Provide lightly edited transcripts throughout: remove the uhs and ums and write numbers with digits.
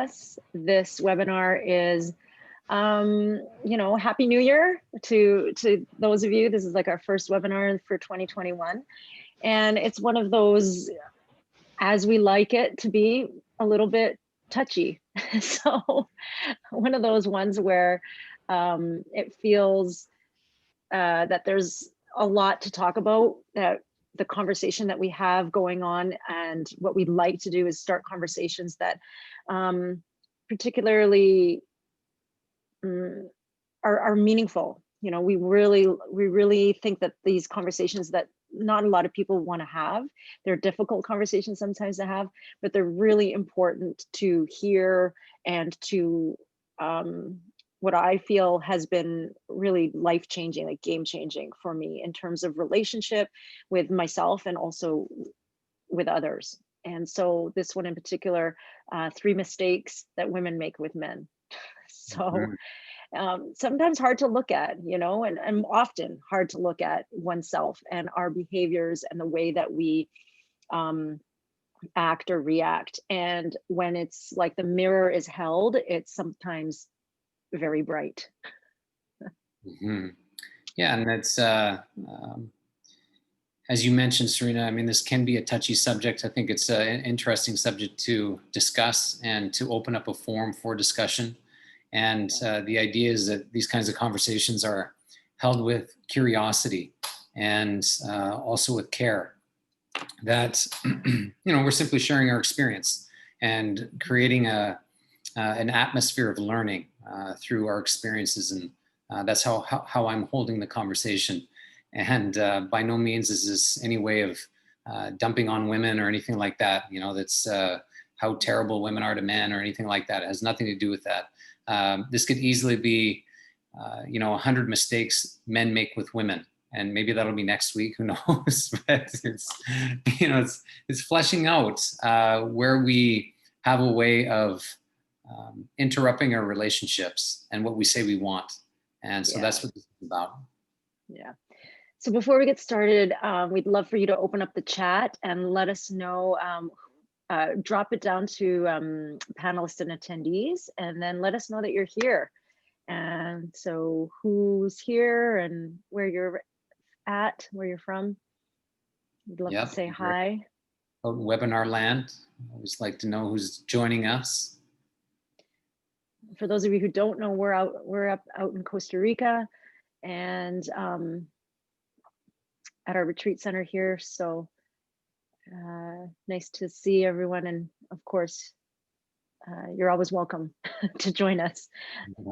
us. This webinar is, Happy New Year to those of you. This is like our first webinar for 2021. And it's one of those, as we like it to be, a little bit touchy. So one of those ones where it feels that there's a lot to talk about, that the conversation that we have going on, and what we'd like to do is start conversations that particularly are meaningful. You know, we really think that these conversations that not a lot of people want to have, they're difficult conversations sometimes to have, but they're really important to hear, and to what I feel has been really life-changing, like game-changing for me in terms of relationship with myself and also with others. And so this one in particular, 3 mistakes that women make with men. So sometimes hard to look at, and often hard to look at oneself and our behaviors and the way that we act or react. And when it's like the mirror is held, it's sometimes very bright. Yeah, and that's, as you mentioned, Serena, I mean, this can be a touchy subject. I think it's an interesting subject to discuss and to open up a forum for discussion. And the idea is that these kinds of conversations are held with curiosity and also with care. That, we're simply sharing our experience and creating an atmosphere of learning through our experiences. And that's how I'm holding the conversation. And by no means is this any way of dumping on women or anything like that. That's how terrible women are to men or anything like that. It has nothing to do with that. This could easily be, 100 mistakes men make with women, and maybe that'll be next week. Who knows? But it's fleshing out where we have a way of interrupting our relationships and what we say we want, and so that's what this is about. Yeah. So before we get started, we'd love for you to open up the chat and let us know. Drop it down to panelists and attendees, and then let us know that you're here. And so who's here and where you're at, where you're from. We'd love to say hi. Out in webinar land, I always like to know who's joining us. For those of you who don't know, we're out in Costa Rica, and at our retreat center here. So nice to see everyone, and of course you're always welcome to join us.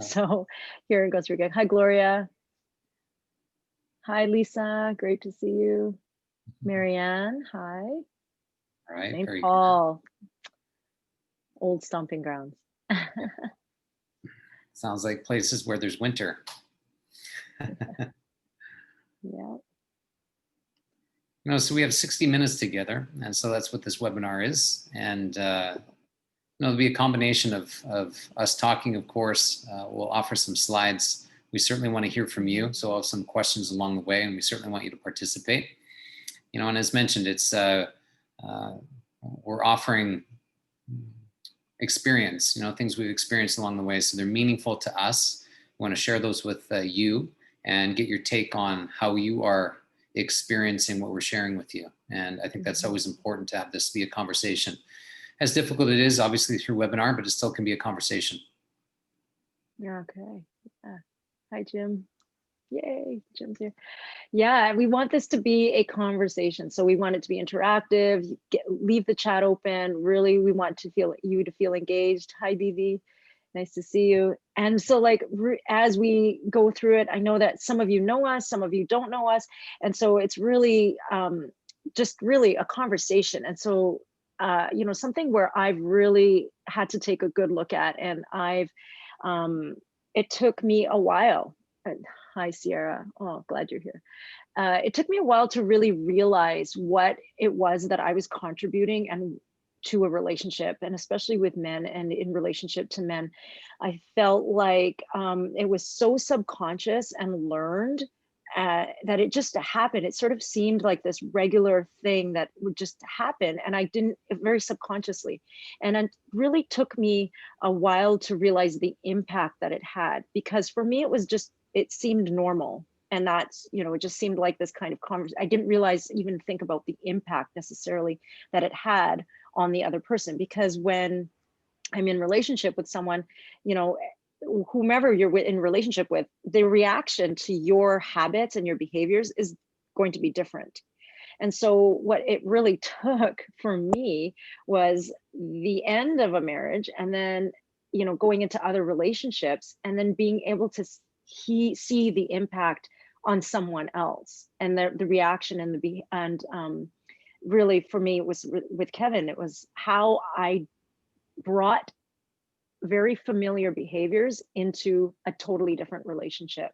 So here in Costa Rica. Hi Gloria. Hi Lisa, great to see you. Marianne, hi. All right. St. Paul, old stomping grounds. Sounds like places where there's winter. Yeah. So we have 60 minutes together, and so that's what this webinar is. And there'll be a combination of us talking, of course. We'll offer some slides. We certainly want to hear from you, so I'll have some questions along the way, and we certainly want you to participate. And as mentioned, it's we're offering experience, things we've experienced along the way, so they're meaningful to us. We want to share those with you and get your take on how you are experiencing what we're sharing with you. And I think that's always important, to have this be a conversation. As difficult it is, obviously, through webinar, but it still can be a conversation. Yeah, okay. Hi, Jim. Yay, Jim's here. Yeah, we want this to be a conversation. So we want it to be interactive. Leave the chat open. Really, we want you to feel engaged. Hi, Vivi. Nice to see you. And so like, as we go through it, I know that some of you know us, some of you don't know us. And so it's really just really a conversation. And so, something where I've really had to take a good look at, and it took me a while. Hi, Sierra. Oh, glad you're here. It took me a while to really realize what it was that I was contributing and to a relationship, and especially with men and in relationship to men. I felt like it was so subconscious and learned, that it just happened. It sort of seemed like this regular thing that would just happen. And I didn't, very subconsciously. And it really took me a while to realize the impact that it had, because for me, it was just, it seemed normal. And that's, you know, it just seemed like this kind of conversation. I didn't realize, even think about the impact necessarily that it had on the other person. Because when I'm in relationship with someone, you know, whomever you're in relationship with, the reaction to your habits and your behaviors is going to be different. And so what it really took for me was the end of a marriage, and then, you know, going into other relationships, and then being able to see the impact on someone else, and the reaction and really for me, it was with Kevin, it was how I brought very familiar behaviors into a totally different relationship.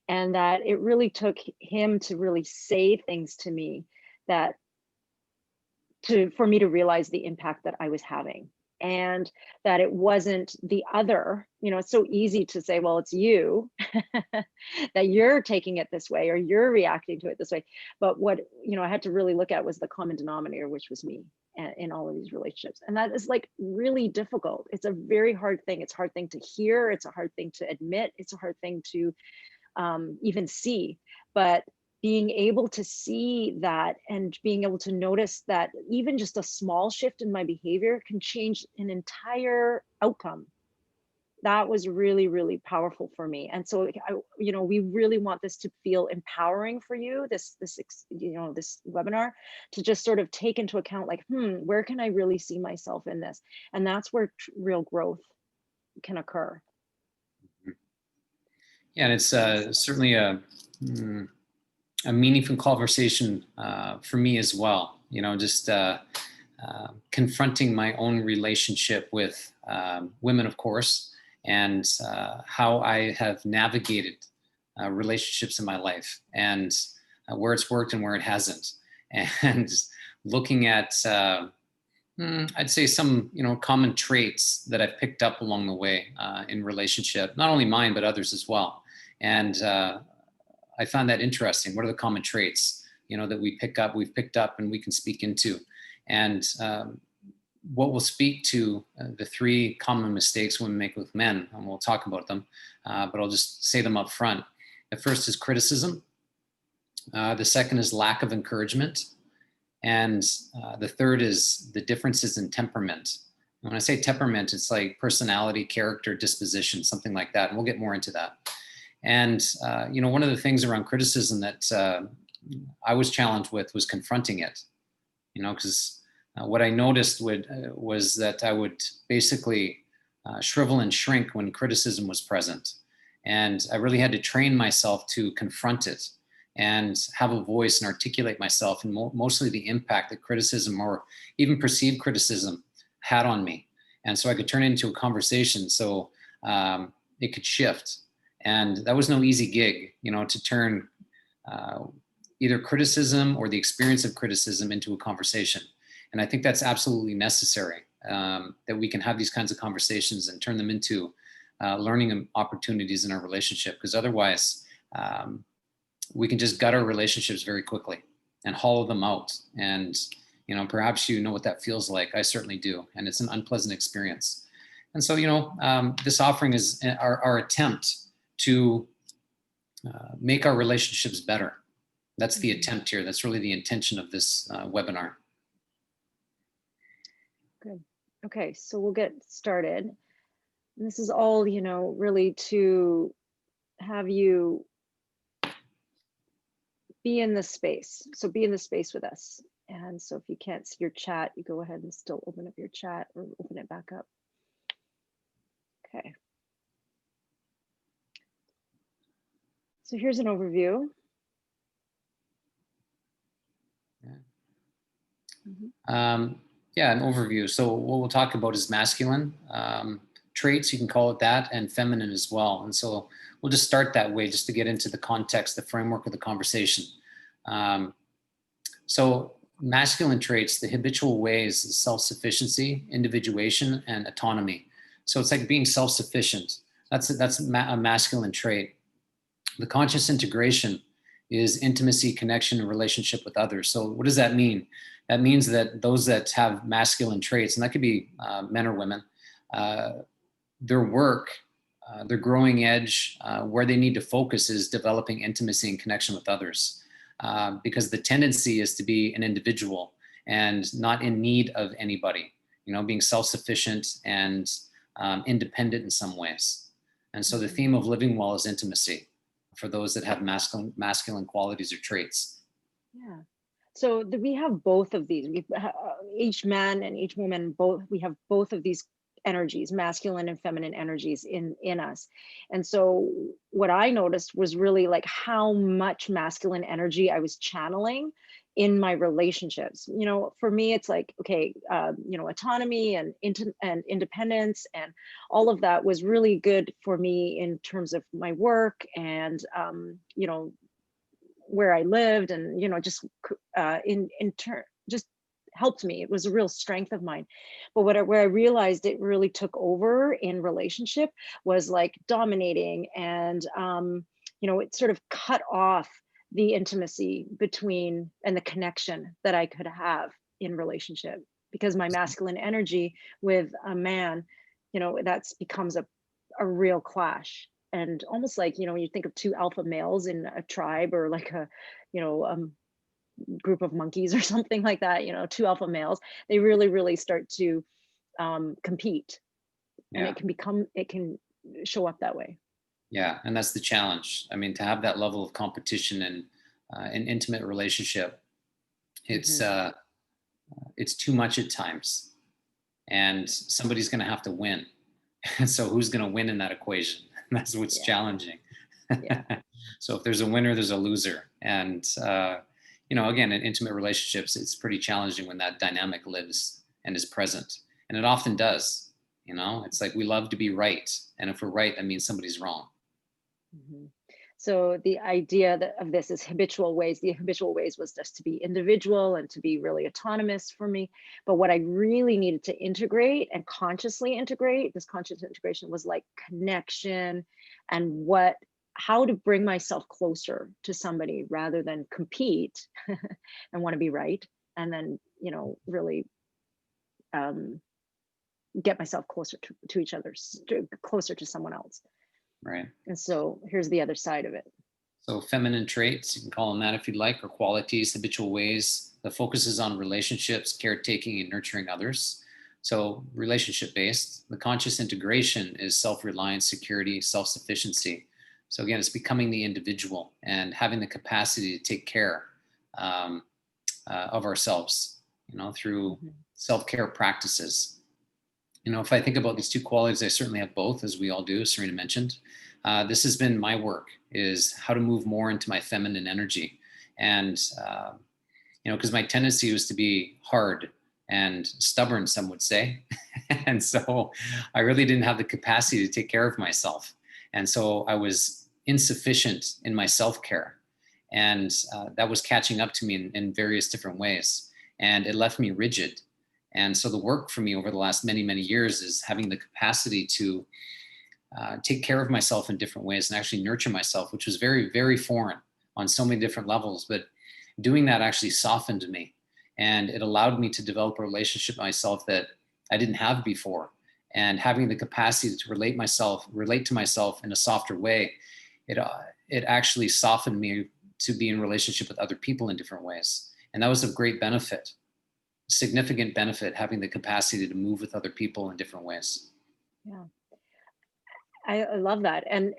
And that it really took him to really say things to me that for me to realize the impact that I was having, and that it wasn't the other. You know, it's so easy to say, well, it's you, that you're taking it this way or you're reacting to it this way. But what, you know, I had to really look at was the common denominator, which was me in all of these relationships. And that is like really difficult. It's a very hard thing. It's a hard thing to hear. It's a hard thing to admit. It's a hard thing to even see. But being able to see that, and being able to notice that even just a small shift in my behavior can change an entire outcome, that was really, really powerful for me. And so, you know, we really want this to feel empowering for you, this you know, this webinar, to just sort of take into account, like, where can I really see myself in this? And that's where real growth can occur. Yeah, and it's certainly a meaningful conversation for me as well. You know, just confronting my own relationship with women, of course, and how I have navigated relationships in my life, and where it's worked and where it hasn't, and looking at I'd say some, you know, common traits that I've picked up along the way in relationship, not only mine but others as well. And I found that interesting. What are the common traits, you know, that we've picked up and we can speak into? And what will speak to the three common mistakes women make with men, and we'll talk about them, but I'll just say them up front. The first is criticism. The second is lack of encouragement. And the third is the differences in temperament. And when I say temperament, it's like personality, character, disposition, something like that. And we'll get more into that. And, you know, one of the things around criticism that I was challenged with was confronting it, you know, because what I noticed was that I would basically shrivel and shrink when criticism was present. And I really had to train myself to confront it and have a voice and articulate myself, and mostly the impact that criticism or even perceived criticism had on me. And so I could turn it into a conversation, so it could shift. And that was no easy gig, you know, to turn either criticism or the experience of criticism into a conversation. And I think that's absolutely necessary, that we can have these kinds of conversations and turn them into learning opportunities in our relationship, because otherwise we can just gut our relationships very quickly and hollow them out. And, you know, perhaps you know what that feels like. I certainly do. And it's an unpleasant experience. And so, you know, this offering is our attempt to make our relationships better. That's the attempt here. That's really the intention of this webinar. Good. Okay, so we'll get started. And this is all, you know, really to have you be in this space. So be in the space with us. And so if you can't see your chat, you go ahead and still open up your chat or open it back up. Okay. So here's an overview. Yeah, an overview. So what we'll talk about is masculine traits, you can call it that, and feminine as well. And so we'll just start that way, just to get into the context, the framework of the conversation. So masculine traits, the habitual ways is self-sufficiency, individuation, and autonomy. So it's like being self-sufficient. That's a masculine trait. The conscious integration is intimacy, connection, and relationship with others. So what does that mean? That means that those that have masculine traits, and that could be men or women, their work, their growing edge, where they need to focus is developing intimacy and connection with others. Because the tendency is to be an individual and not in need of anybody, being self-sufficient and independent in some ways. And so the theme of living well is intimacy for those that have masculine qualities or traits. Yeah. So we have both of these. Each man and each woman, we have both of these energies, masculine and feminine energies in us. And so what I noticed was really like how much masculine energy I was channeling in my relationships. For me, it's like, okay, autonomy and independence and all of that was really good for me in terms of my work and where I lived, and just in turn just helped me. It was a real strength of mine. But where I realized it really took over in relationship was like dominating, and it sort of cut off the intimacy between and the connection that I could have in relationship, because my masculine energy with a man, that's becomes a real clash. And almost like, when you think of two alpha males in a tribe, or like a, you know, um, group of monkeys or something like that, two alpha males, they really, really start to compete, and Yeah. it can show up that way. Yeah. And that's the challenge. I mean, to have that level of competition in an intimate relationship, it's, Mhm. it's too much at times, and somebody's going to have to win. And so who's going to win in that equation? That's what's Yeah. challenging. Yeah. So if there's a winner, there's a loser. And, again, in intimate relationships, it's pretty challenging when that dynamic lives and is present. And it often does. It's like we love to be right. And if we're right, that means somebody's wrong. Mhm. So the idea of this is habitual ways. The habitual ways was just to be individual and to be really autonomous for me. But what I really needed to integrate and consciously integrate, this conscious integration, was like connection and how to bring myself closer to somebody rather than compete and want to be right. And then, really um, get myself closer to each other, closer to someone else. Right. And so here's the other side of it. So feminine traits, you can call them that if you'd like, or qualities, habitual ways. The focus is on relationships, caretaking, and nurturing others. So relationship based. The conscious integration is self-reliance, security, self-sufficiency. So again, it's becoming the individual and having the capacity to take care um, of ourselves, through Mhm. self-care practices. If I think about these two qualities, I certainly have both, as we all do, as Serena mentioned. This has been my work, is how to move more into my feminine energy. And, because my tendency was to be hard and stubborn, some would say. And so I really didn't have the capacity to take care of myself. And so I was insufficient in my self-care. And that was catching up to me in various different ways. And it left me rigid. And so the work for me over the last many, many years is having the capacity to take care of myself in different ways and actually nurture myself, which was very, very foreign on so many different levels. But doing that actually softened me, and it allowed me to develop a relationship with myself that I didn't have before. And having the capacity to relate to myself in a softer way, it actually softened me to be in relationship with other people in different ways. And that was of great benefit, significant benefit, having the capacity to move with other people in different ways. Yeah. I love that. And,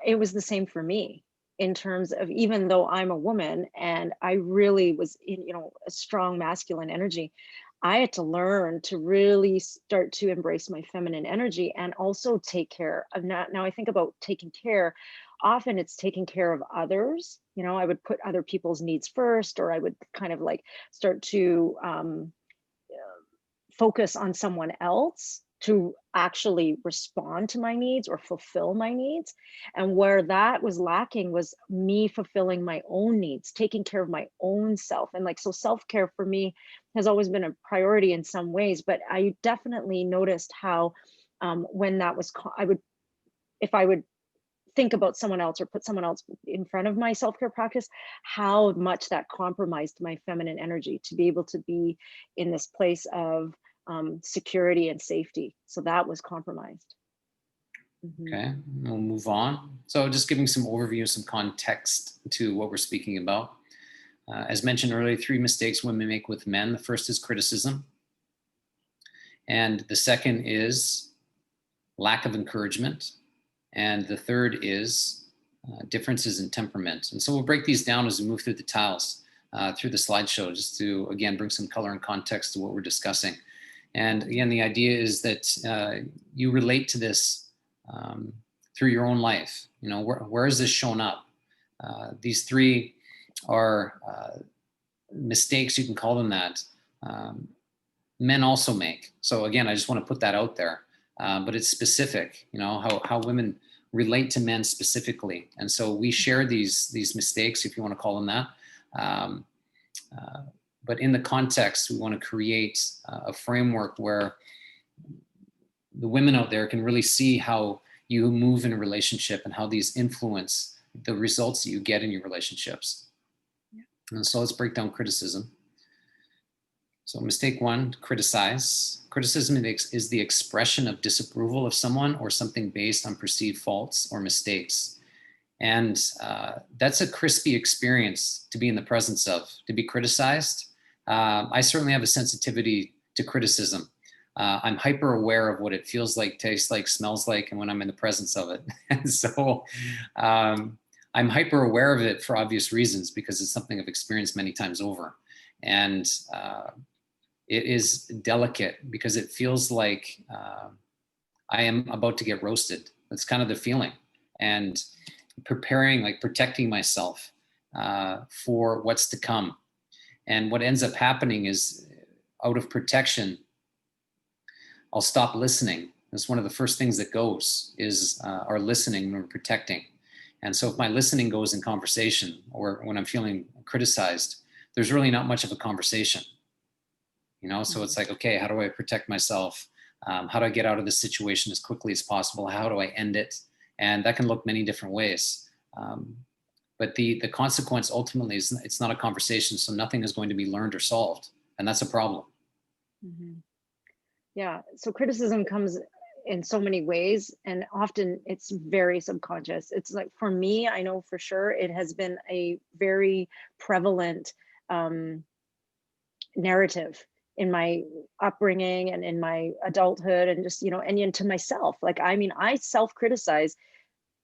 it was the same for me in terms of, even though I'm a woman and I really was in, a strong masculine energy, I had to learn to really start to embrace my feminine energy and also take care of now I think about taking care. Often it's taking care of others. I would put other people's needs first, or I would kind of like start to focus on someone else to actually respond to my needs or fulfill my needs. And where that was lacking was me fulfilling my own needs, taking care of my own self. And like, so self care for me has always been a priority in some ways, but I definitely noticed how when that was, if I would think about someone else or put someone else in front of my self-care practice, how much that compromised my feminine energy to be able to be in this place of security and safety. So that was compromised. Okay, we'll move on. So just giving some overview, some context to what we're speaking about. As mentioned earlier, 3 mistakes women make with men. The first is criticism. And the second is lack of encouragement. And the third is differences in temperament. And so we'll break these down as we move through the tiles, through the slideshow, just to, again, bring some color and context to what we're discussing. And again, the idea is that you relate to this through your own life. You know, where has this shown up? These 3 are mistakes, you can call them that, men also make. So again, I just want to put that out there, but it's specific, you know, how women relate to men specifically. And so we share these mistakes, if you want to call them that. But in the context, we want to create a framework where the women out there can really see how you move in a relationship and how these influence the results that you get in your relationships. Yeah. And so let's break down criticism. So mistake 1, criticize. Criticism is the expression of disapproval of someone or something based on perceived faults or mistakes. And that's a crispy experience to be in the presence of, to be criticized. I certainly have a sensitivity to criticism. I'm hyper aware of what it feels like, tastes like, smells like, and when I'm in the presence of it. And so I'm hyper aware of it for obvious reasons, because it's something I've experienced many times over. And it is delicate because it feels like I am about to get roasted. That's kind of the feeling. And preparing, like protecting myself for what's to come. And what ends up happening is, out of protection, I'll stop listening. That's one of the first things that goes, is our listening when we're protecting. And so if my listening goes in conversation, or when I'm feeling criticized, there's really not much of a conversation. You know, so it's like, okay, how do I protect myself? How do I get out of this situation as quickly as possible? How do I end it? And that can look many different ways. But the consequence ultimately is, it's not a conversation, so nothing is going to be learned or solved. And that's a problem. Mm-hmm. Yeah, so criticism comes in so many ways, and often it's very subconscious. It's like, for me, I know for sure it has been a very prevalent narrative in my upbringing and in my adulthood, and just, you know, and into myself. Like, I mean, I self-criticize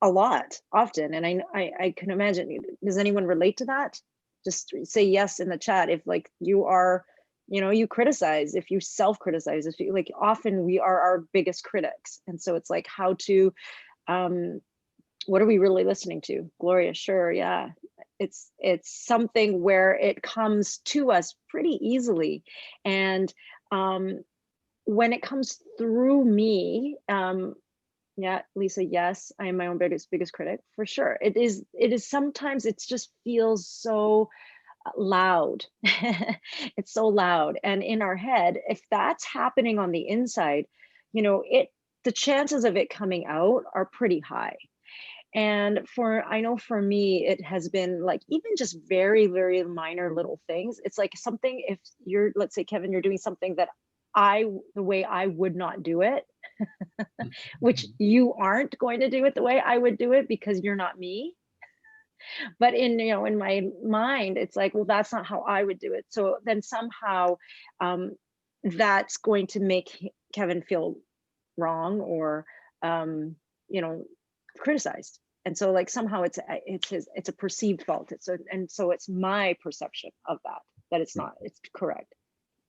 a lot, often, and I can imagine. Does anyone relate to that? Just say yes in the chat if, like, you are, you know, you criticize, if you self-criticize, if you, like, often we are our biggest critics. And so it's like, how to what are we really listening to? Gloria, sure, yeah. It's something where it comes to us pretty easily. And when it comes through me, yeah, Lisa, yes, I am my own biggest critic, for sure. It is sometimes, it just feels so loud. It's so loud. And in our head, if that's happening on the inside, you know, the chances of it coming out are pretty high. And I know for me, it has been like, even just very, very minor little things. It's like something, if you're, let's say, Kevin, you're doing something that the way I would not do it, which you aren't going to do it the way I would do it, because you're not me. But in, you know, in my mind, it's like, well, that's not how I would do it. So then somehow that's going to make Kevin feel wrong, or you know, criticized. And so, like, somehow it's a perceived fault. And so it's my perception of that it's not, it's correct.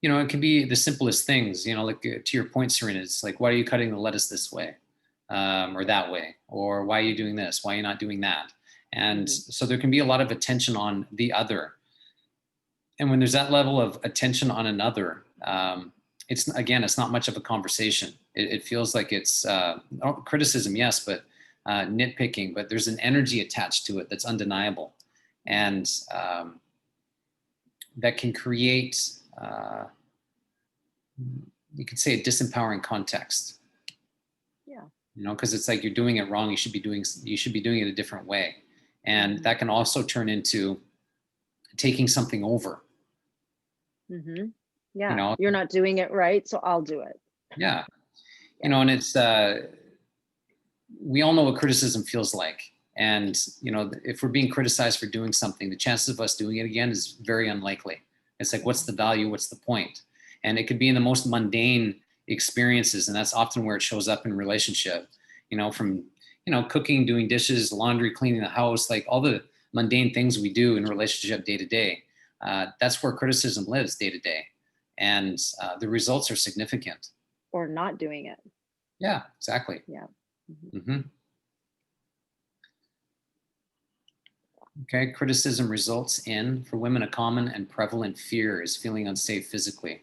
You know, it can be the simplest things, you know, like to your point, Serena, it's like, why are you cutting the lettuce this way or that way? Or why are you doing this? Why are you not doing that? And so there can be a lot of attention on the other. And when there's that level of attention on another, it's not much of a conversation. It feels like it's criticism, yes, but nitpicking, but there's an energy attached to it that's undeniable. And that can create, you could say, a disempowering context. Yeah. because it's like you're doing it wrong. You should be doing it a different way. And Mhm. that can also turn into taking something over, Mhm. you Yeah, know? you're not doing it right, so I'll do it. Yeah. Yeah. And it's, we all know what criticism feels like. And, if we're being criticized for doing something, the chances of us doing it again is very unlikely. It's like, what's the value? What's the point? And it could be in the most mundane experiences. And that's often where it shows up in relationship, from, cooking, doing dishes, laundry, cleaning the house, like all the mundane things we do in relationship day to day. That's where criticism lives day to day. And the results are significant. Or not doing it. Yeah, exactly. Yeah. Mhm. Hmm. Okay, criticism results in, for women, a common and prevalent fear is feeling unsafe physically.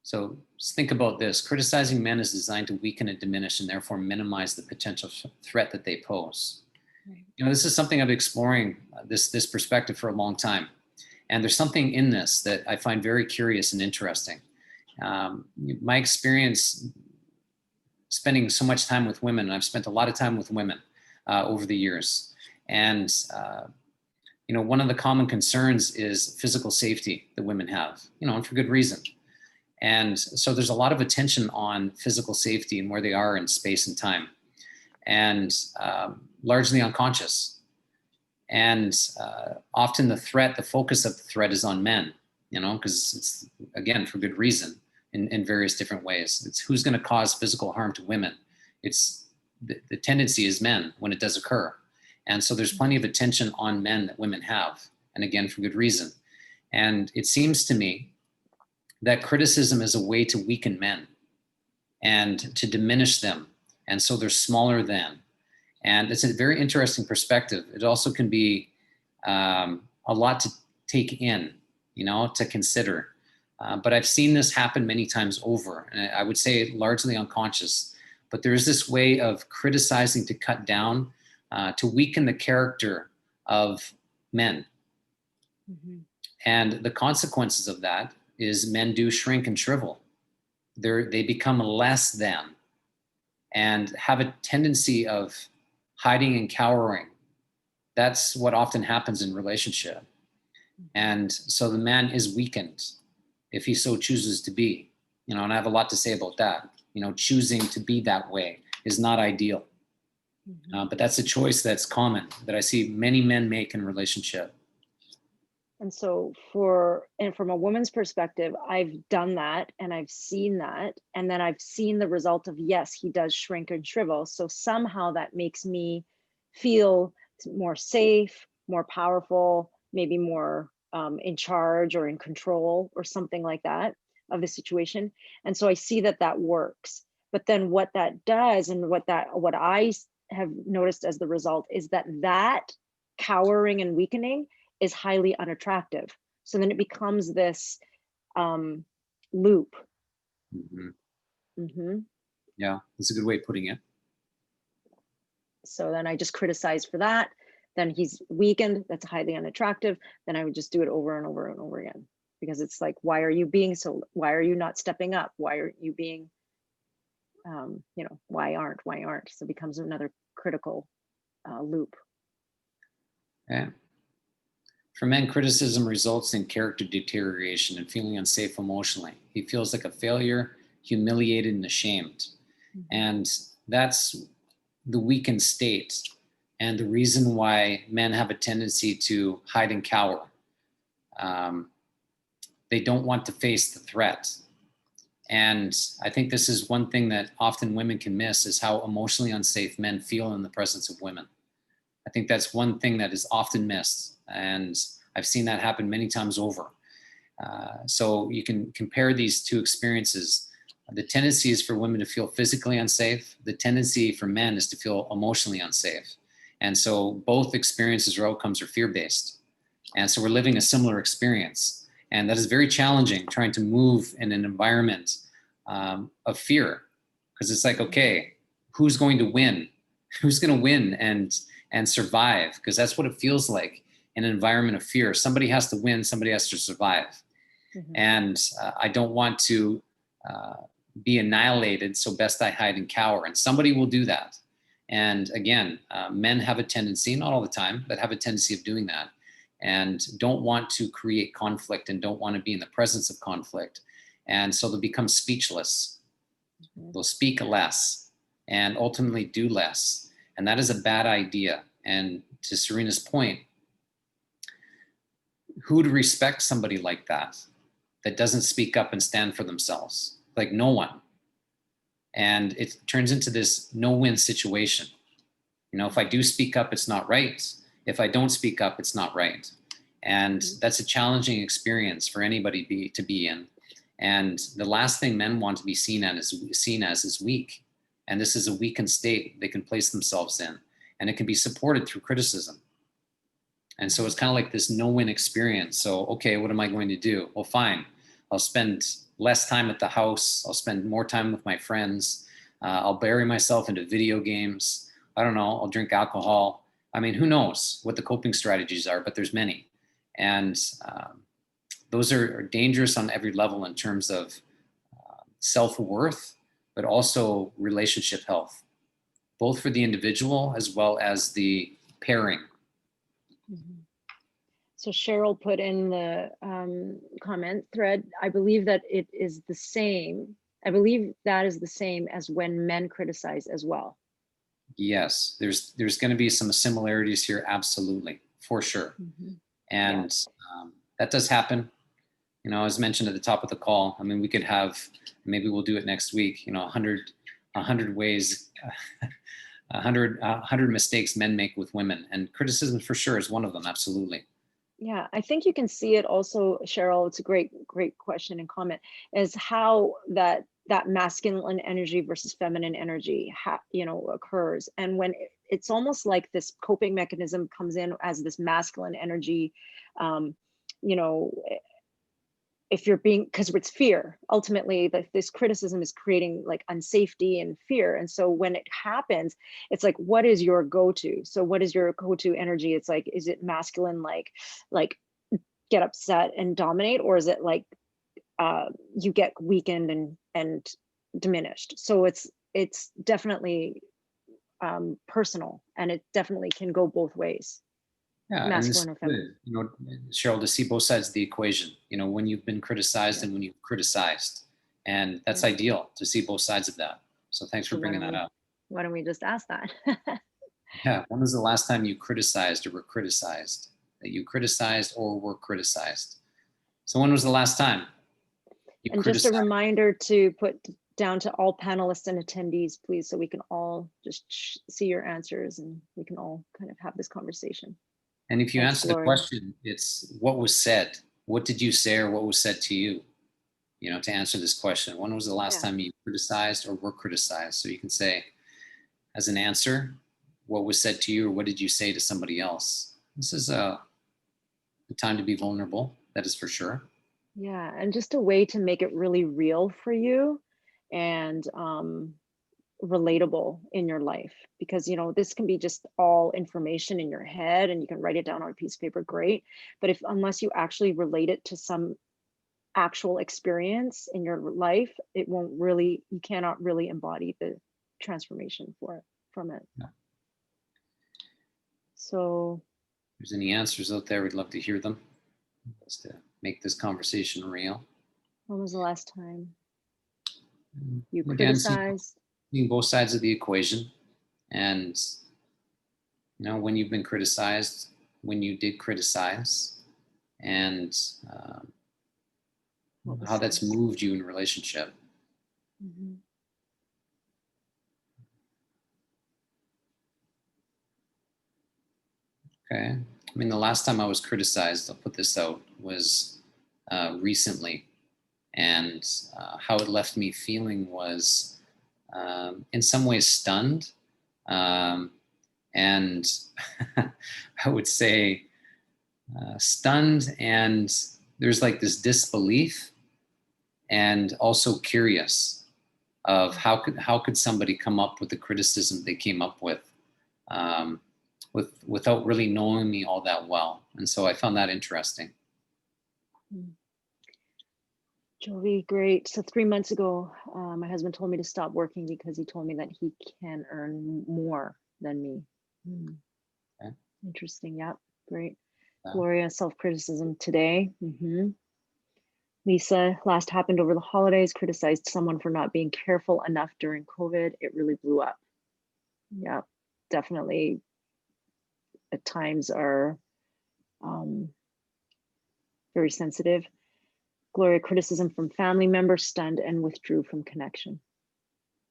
So just think about this. Criticizing men is designed to weaken and diminish and therefore minimize the potential threat that they pose. Right. This is something I've been exploring, this perspective for a long time. And there's something in this that I find very curious and interesting. My experience spending so much time with women, and I've spent a lot of time with women over the years. And one of the common concerns is physical safety that women have, and for good reason. And so there's a lot of attention on physical safety and where they are in space and time, and largely unconscious. And often the focus of the threat is on men, because it's, again, for good reason in various different ways. It's who's going to cause physical harm to women. It's the tendency is men when it does occur. And so there's plenty of attention on men that women have, and again, for good reason. And it seems to me that criticism is a way to weaken men and to diminish them. And so they're smaller than. And it's a very interesting perspective. It also can be a lot to take in, to consider. But I've seen this happen many times over, and I would say largely unconscious. But there is this way of criticizing to cut down, to weaken the character of men. Mhm. And the consequences of that is men do shrink and shrivel. They become less than and have a tendency of hiding and cowering. That's what often happens in relationship. And so the man is weakened if he so chooses to be, and I have a lot to say about that. Choosing to be that way is not ideal. Mhm. But that's a choice that's common that I see many men make in relationship. And so from a woman's perspective, I've done that and I've seen that. And then I've seen the result of, yes, he does shrink and shrivel. So somehow that makes me feel more safe, more powerful, maybe more in charge or in control or something like that of the situation. And so I see that that works. But then what that does, and what have noticed as the result, is that cowering and weakening is highly unattractive. So then it becomes this um, loop. Hmm. Hmm. Yeah, that's a good way of putting it. So then I just criticize for that. Then he's weakened. That's highly unattractive. Then I would just do it over and over and over again, because it's like, why are you being so? Why are you not stepping up? Why are you being, why aren't? So it becomes another critical loop. Okay. For men, criticism results in character deterioration and feeling unsafe emotionally. He feels like a failure, humiliated, and ashamed. Mhm. And that's the weakened state, and the reason why men have a tendency to hide and cower. Um, they don't want to face the threat. And I think this is one thing that often women can miss, is how emotionally unsafe men feel in the presence of women. I think that's one thing that is often missed. And I've seen that happen many times over. So you can compare these two experiences. The tendency is for women to feel physically unsafe. The tendency for men is to feel emotionally unsafe. And so both experiences or outcomes are fear-based. And so we're living a similar experience. And that is very challenging, trying to move in an environment of fear. Because it's like, okay, who's going to win? Who's going to win and survive? Because that's what it feels like in an environment of fear. Somebody has to win, somebody has to survive. Mhm. And I don't want to be annihilated, so best I hide and cower. And somebody will do that. And again, men have a tendency, not all the time, but have a tendency of doing that, and don't want to create conflict and don't want to be in the presence of conflict. And so they'll become speechless. They'll speak less and ultimately do less. And that is a bad idea. And to Serena's point, who would respect somebody like that doesn't speak up and stand for themselves? Like, no one. And it turns into this no-win situation. You know, if I do speak up, it's not right. If I don't speak up, it's not right. And that's a challenging experience for anybody to be in. And the last thing men want to be seen as is weak. And this is a weakened state they can place themselves in. And it can be supported through criticism. And so it's kind of like this no-win experience. So, okay, what am I going to do? Well, fine. I'll spend less time at the house. I'll spend more time with my friends. I'll bury myself into video games. I don't know. I'll drink alcohol. I mean, who knows what the coping strategies are, but there's many. And those are dangerous on every level in terms of self-worth, but also relationship health, both for the individual as well as the pairing. Mm-hmm. So Cheryl put in the comment thread, I believe that it is the same. I believe that is the same as when men criticize as well. Yes, there's going to be some similarities here, absolutely, for sure. Mm-hmm. And that does happen. You know, as mentioned at the top of the call, I mean, we could have, maybe we'll do it next week, you know, 100 ways, 100 mistakes men make with women, and criticism for sure is one of them. Absolutely. Yeah, I think you can see it also, Cheryl. It's a great question and comment, is how that masculine energy versus feminine energy, occurs. And when it's almost like this coping mechanism comes in as this masculine energy, if you're being, because it's fear, ultimately this criticism is creating like unsafety and fear. And so when it happens, it's like, what is your go-to? So what is your go-to energy? It's like, is it masculine, like get upset and dominate, or is it like you get weakened and diminished? So it's definitely personal, and it definitely can go both ways. Yeah, Masculine or and feminine. you know, Cheryl, to see both sides of the equation, you know, when you've been criticized and when you've criticized, and that's ideal to see both sides of that. So thanks for bringing that up. Why don't we just ask that? Yeah, when was the last time you criticized or were criticized? That you criticized or were criticized? So when was the last time you And criticized? just a reminder to put down to all panelists and attendees, please, so we can all just see your answers and we can all kind of have this conversation. And if you answer the question, it's what was said. What did you say, or what was said to you? You know, to answer this question, when was the last time you criticized or were criticized? So you can say, as an answer, what was said to you, or what did you say to somebody else? This is a time to be vulnerable. That is for sure. Yeah, and just a way to make it really real for you and relatable in your life, because this can be just all information in your head and you can write it down on a piece of paper, great, but unless you actually relate it to some actual experience in your life, you cannot really embody the transformation from it. Yeah. So if there's any answers out there, we'd love to hear them, just to make this conversation real. When was the last time you criticized? Seeing both sides of the equation, and when you've been criticized, when you did criticize, and how that's moved you in a relationship. Mm-hmm. Okay. I mean, the last time I was criticized, I'll put this out, was recently. And how it left me feeling was in some ways stunned. And I would say stunned, and there's like this disbelief and also curious of how could somebody come up with the criticism they came up with, without really knowing me all that well. And so I found that interesting. Jovi, great. So 3 months ago, my husband told me to stop working because he told me that he can earn more than me. Hmm. Okay. Interesting. Yeah, great. Yeah. Gloria, self-criticism today. Lisa, last happened over the holidays, criticized someone for not being careful enough during COVID. It really blew up. Yeah, definitely at times are very sensitive. Gloria, criticism from family members, stunned and withdrew from connection.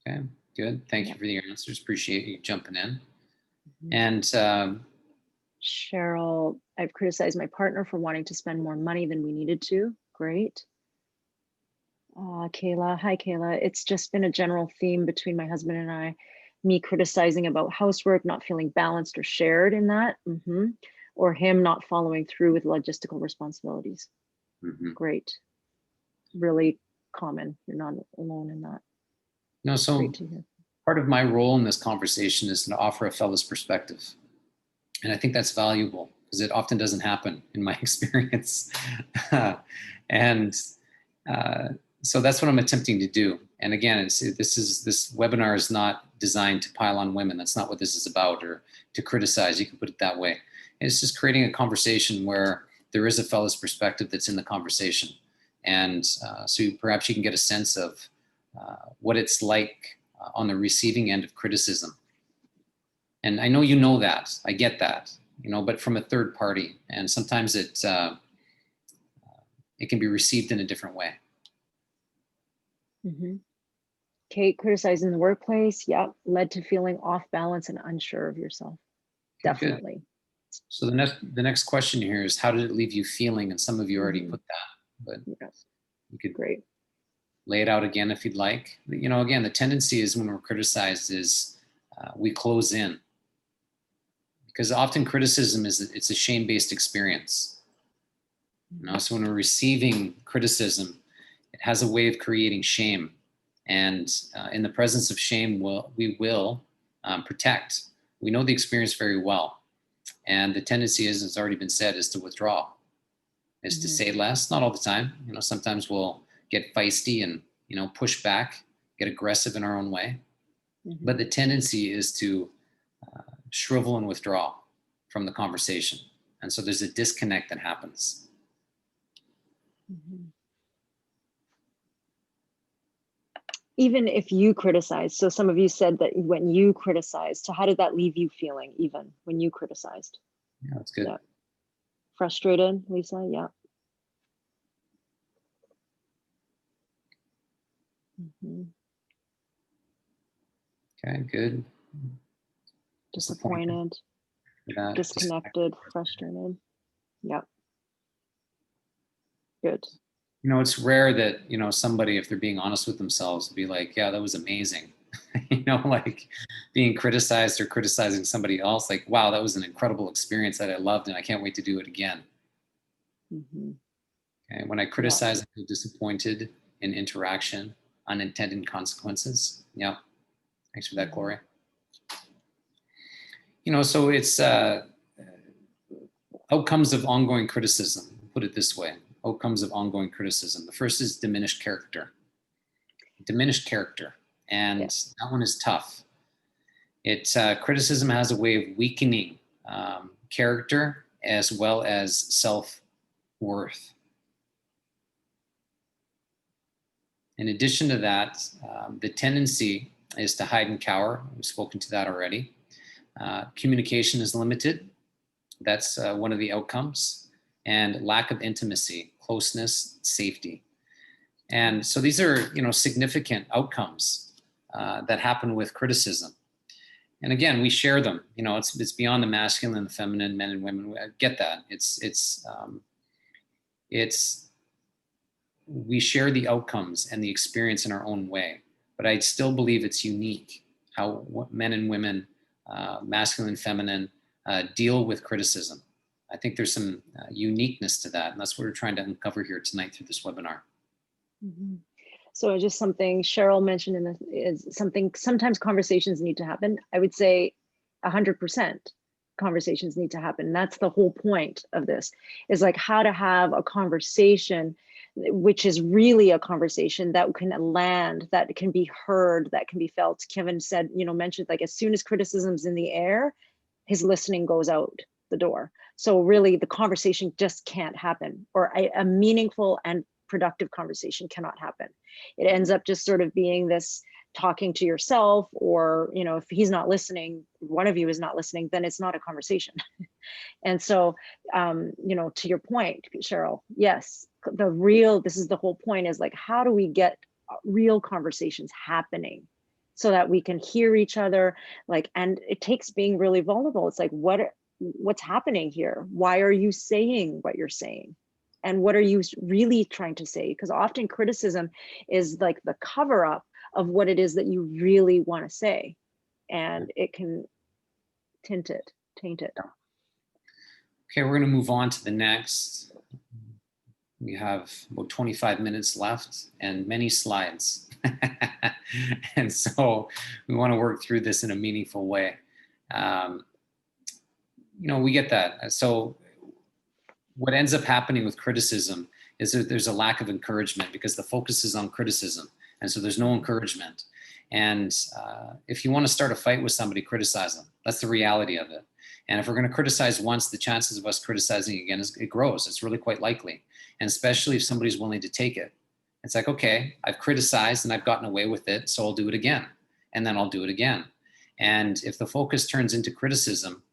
Okay, good. Thank Yeah. you for your answers. Appreciate you jumping in. Mhm. And Cheryl, I've criticized my partner for wanting to spend more money than we needed to. Great. Kayla, hi Kayla. It's just been a general theme between my husband and I, me criticizing about housework, not feeling balanced or shared in that, or him not following through with logistical responsibilities. mhm. Great. Really common. You're not alone in that. No, so Great to hear. part of my role in this conversation is to offer a fellow's perspective. And I think that's valuable because it often doesn't happen in my experience. and so that's what I'm attempting to do. And again, this webinar is not designed to pile on women. That's not what this is about, or to criticize. You can put it that way. It's just creating a conversation where there is a fellow's perspective that's in the conversation, and so perhaps you can get a sense of what it's like on the receiving end of criticism. And I know you know that. I get that, but from a third party, and sometimes it can be received in a different way. Kate, criticizing the workplace, yep, led to feeling off balance and unsure of yourself. Okay, Definitely. good. So the next question here is, how did it leave you feeling? And some of you already put that, but Yes. you could Great. lay it out again if you'd like. Again, the tendency is when we're criticized is we close in, because often criticism it's a shame-based experience. So when we're receiving criticism, it has a way of creating shame, and in the presence of shame, we will protect. We know the experience very well, and the tendency is, it's already been said, is to withdraw, is to say less. Not all the time. Sometimes we'll get feisty and push back, get aggressive in our own way, but the tendency is to shrivel and withdraw from the conversation, and so there's a disconnect that happens. Even if you criticize, so some of you said that when you criticized, so how did that leave you feeling even when you criticized? Yeah, that's good. Yeah. Frustrated, Lisa? Yeah. Okay, good. Disappointed, disconnected, frustrated. Yep. Good. It's rare that somebody, if they're being honest with themselves, be like, yeah, that was amazing. Like being criticized or criticizing somebody else, like, wow, that was an incredible experience that I loved and I can't wait to do it again. Okay, when I criticize, I feel disappointed in interaction, unintended consequences. Yeah, thanks for that, Gloria. So it's outcomes of ongoing criticism. Put it this way: outcomes of ongoing criticism. The first is diminished character. Diminished character, and that one is tough. Criticism has a way of weakening character as well as self-worth. In addition to that, the tendency is to hide and cower. We've spoken to that already. Communication is limited. That's one of the outcomes. And lack of intimacy, closeness, safety. And so these are, significant outcomes that happen with criticism. And again, we share them. It's beyond the masculine and the feminine, men and women. I get that. We share the outcomes and the experience in our own way. But I still believe it's unique how men and women, masculine, feminine, deal with criticism. I think there's some uniqueness to that, and that's what we're trying to uncover here tonight through this webinar. So just something Cheryl mentioned in this is something, sometimes conversations need to happen. I would say 100% conversations need to happen. That's the whole point of this, is like how to have a conversation which is really a conversation that can land, that can be heard, that can be felt. Kevin said, mentioned, like, as soon as criticism's in the air, his listening goes out the door. So really the conversation just can't happen, or a meaningful and productive conversation cannot happen. It ends up just sort of being this talking to yourself, or, if he's not listening, one of you is not listening, then it's not a conversation. And so, to your point, Cheryl, yes, this is the whole point, is like, how do we get real conversations happening so that we can hear each other? Like, and it takes being really vulnerable. It's like, what's happening here? Why are you saying what you're saying? And what are you really trying to say? Because often criticism is like the cover up of what it is that you really want to say. And it can taint it. Okay, we're going to move on to the next. We have about 25 minutes left and many slides. And so we want to work through this in a meaningful way. We get that. So what ends up happening with criticism is that there's a lack of encouragement, because the focus is on criticism. And so there's no encouragement. And if you want to start a fight with somebody, criticize them. That's the reality of it. And if we're going to criticize once, the chances of us criticizing again, it grows. It's really quite likely. And especially if somebody's willing to take it. It's like, okay, I've criticized and I've gotten away with it, so I'll do it again. And then I'll do it again. And if the focus turns into criticism,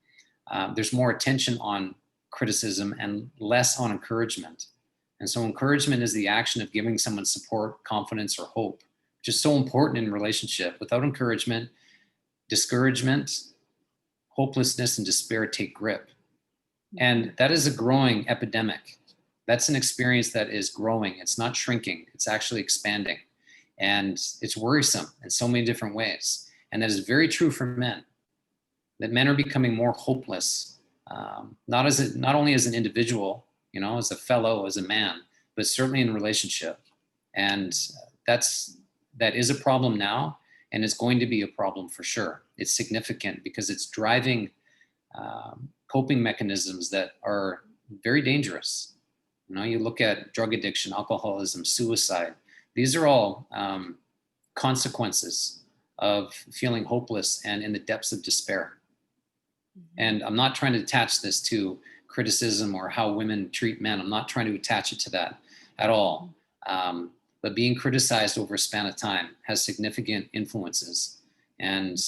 there's more attention on criticism and less on encouragement. And so encouragement is the action of giving someone support, confidence, or hope, which is so important in a relationship. Without encouragement, discouragement, hopelessness, and despair take grip. And that is a growing epidemic. That's an experience that is growing. It's not shrinking. It's actually expanding. And it's worrisome in so many different ways. And that is very true for men, that men are becoming more hopeless, not only as an individual, as a fellow, as a man, but certainly in a relationship. And that is a problem now, and it's going to be a problem for sure. It's significant because it's driving coping mechanisms that are very dangerous. You look at drug addiction, alcoholism, suicide. These are all consequences of feeling hopeless and in the depths of despair. And I'm not trying to attach this to criticism or how women treat men. I'm not trying to attach it to that at all. But being criticized over a span of time has significant influences. And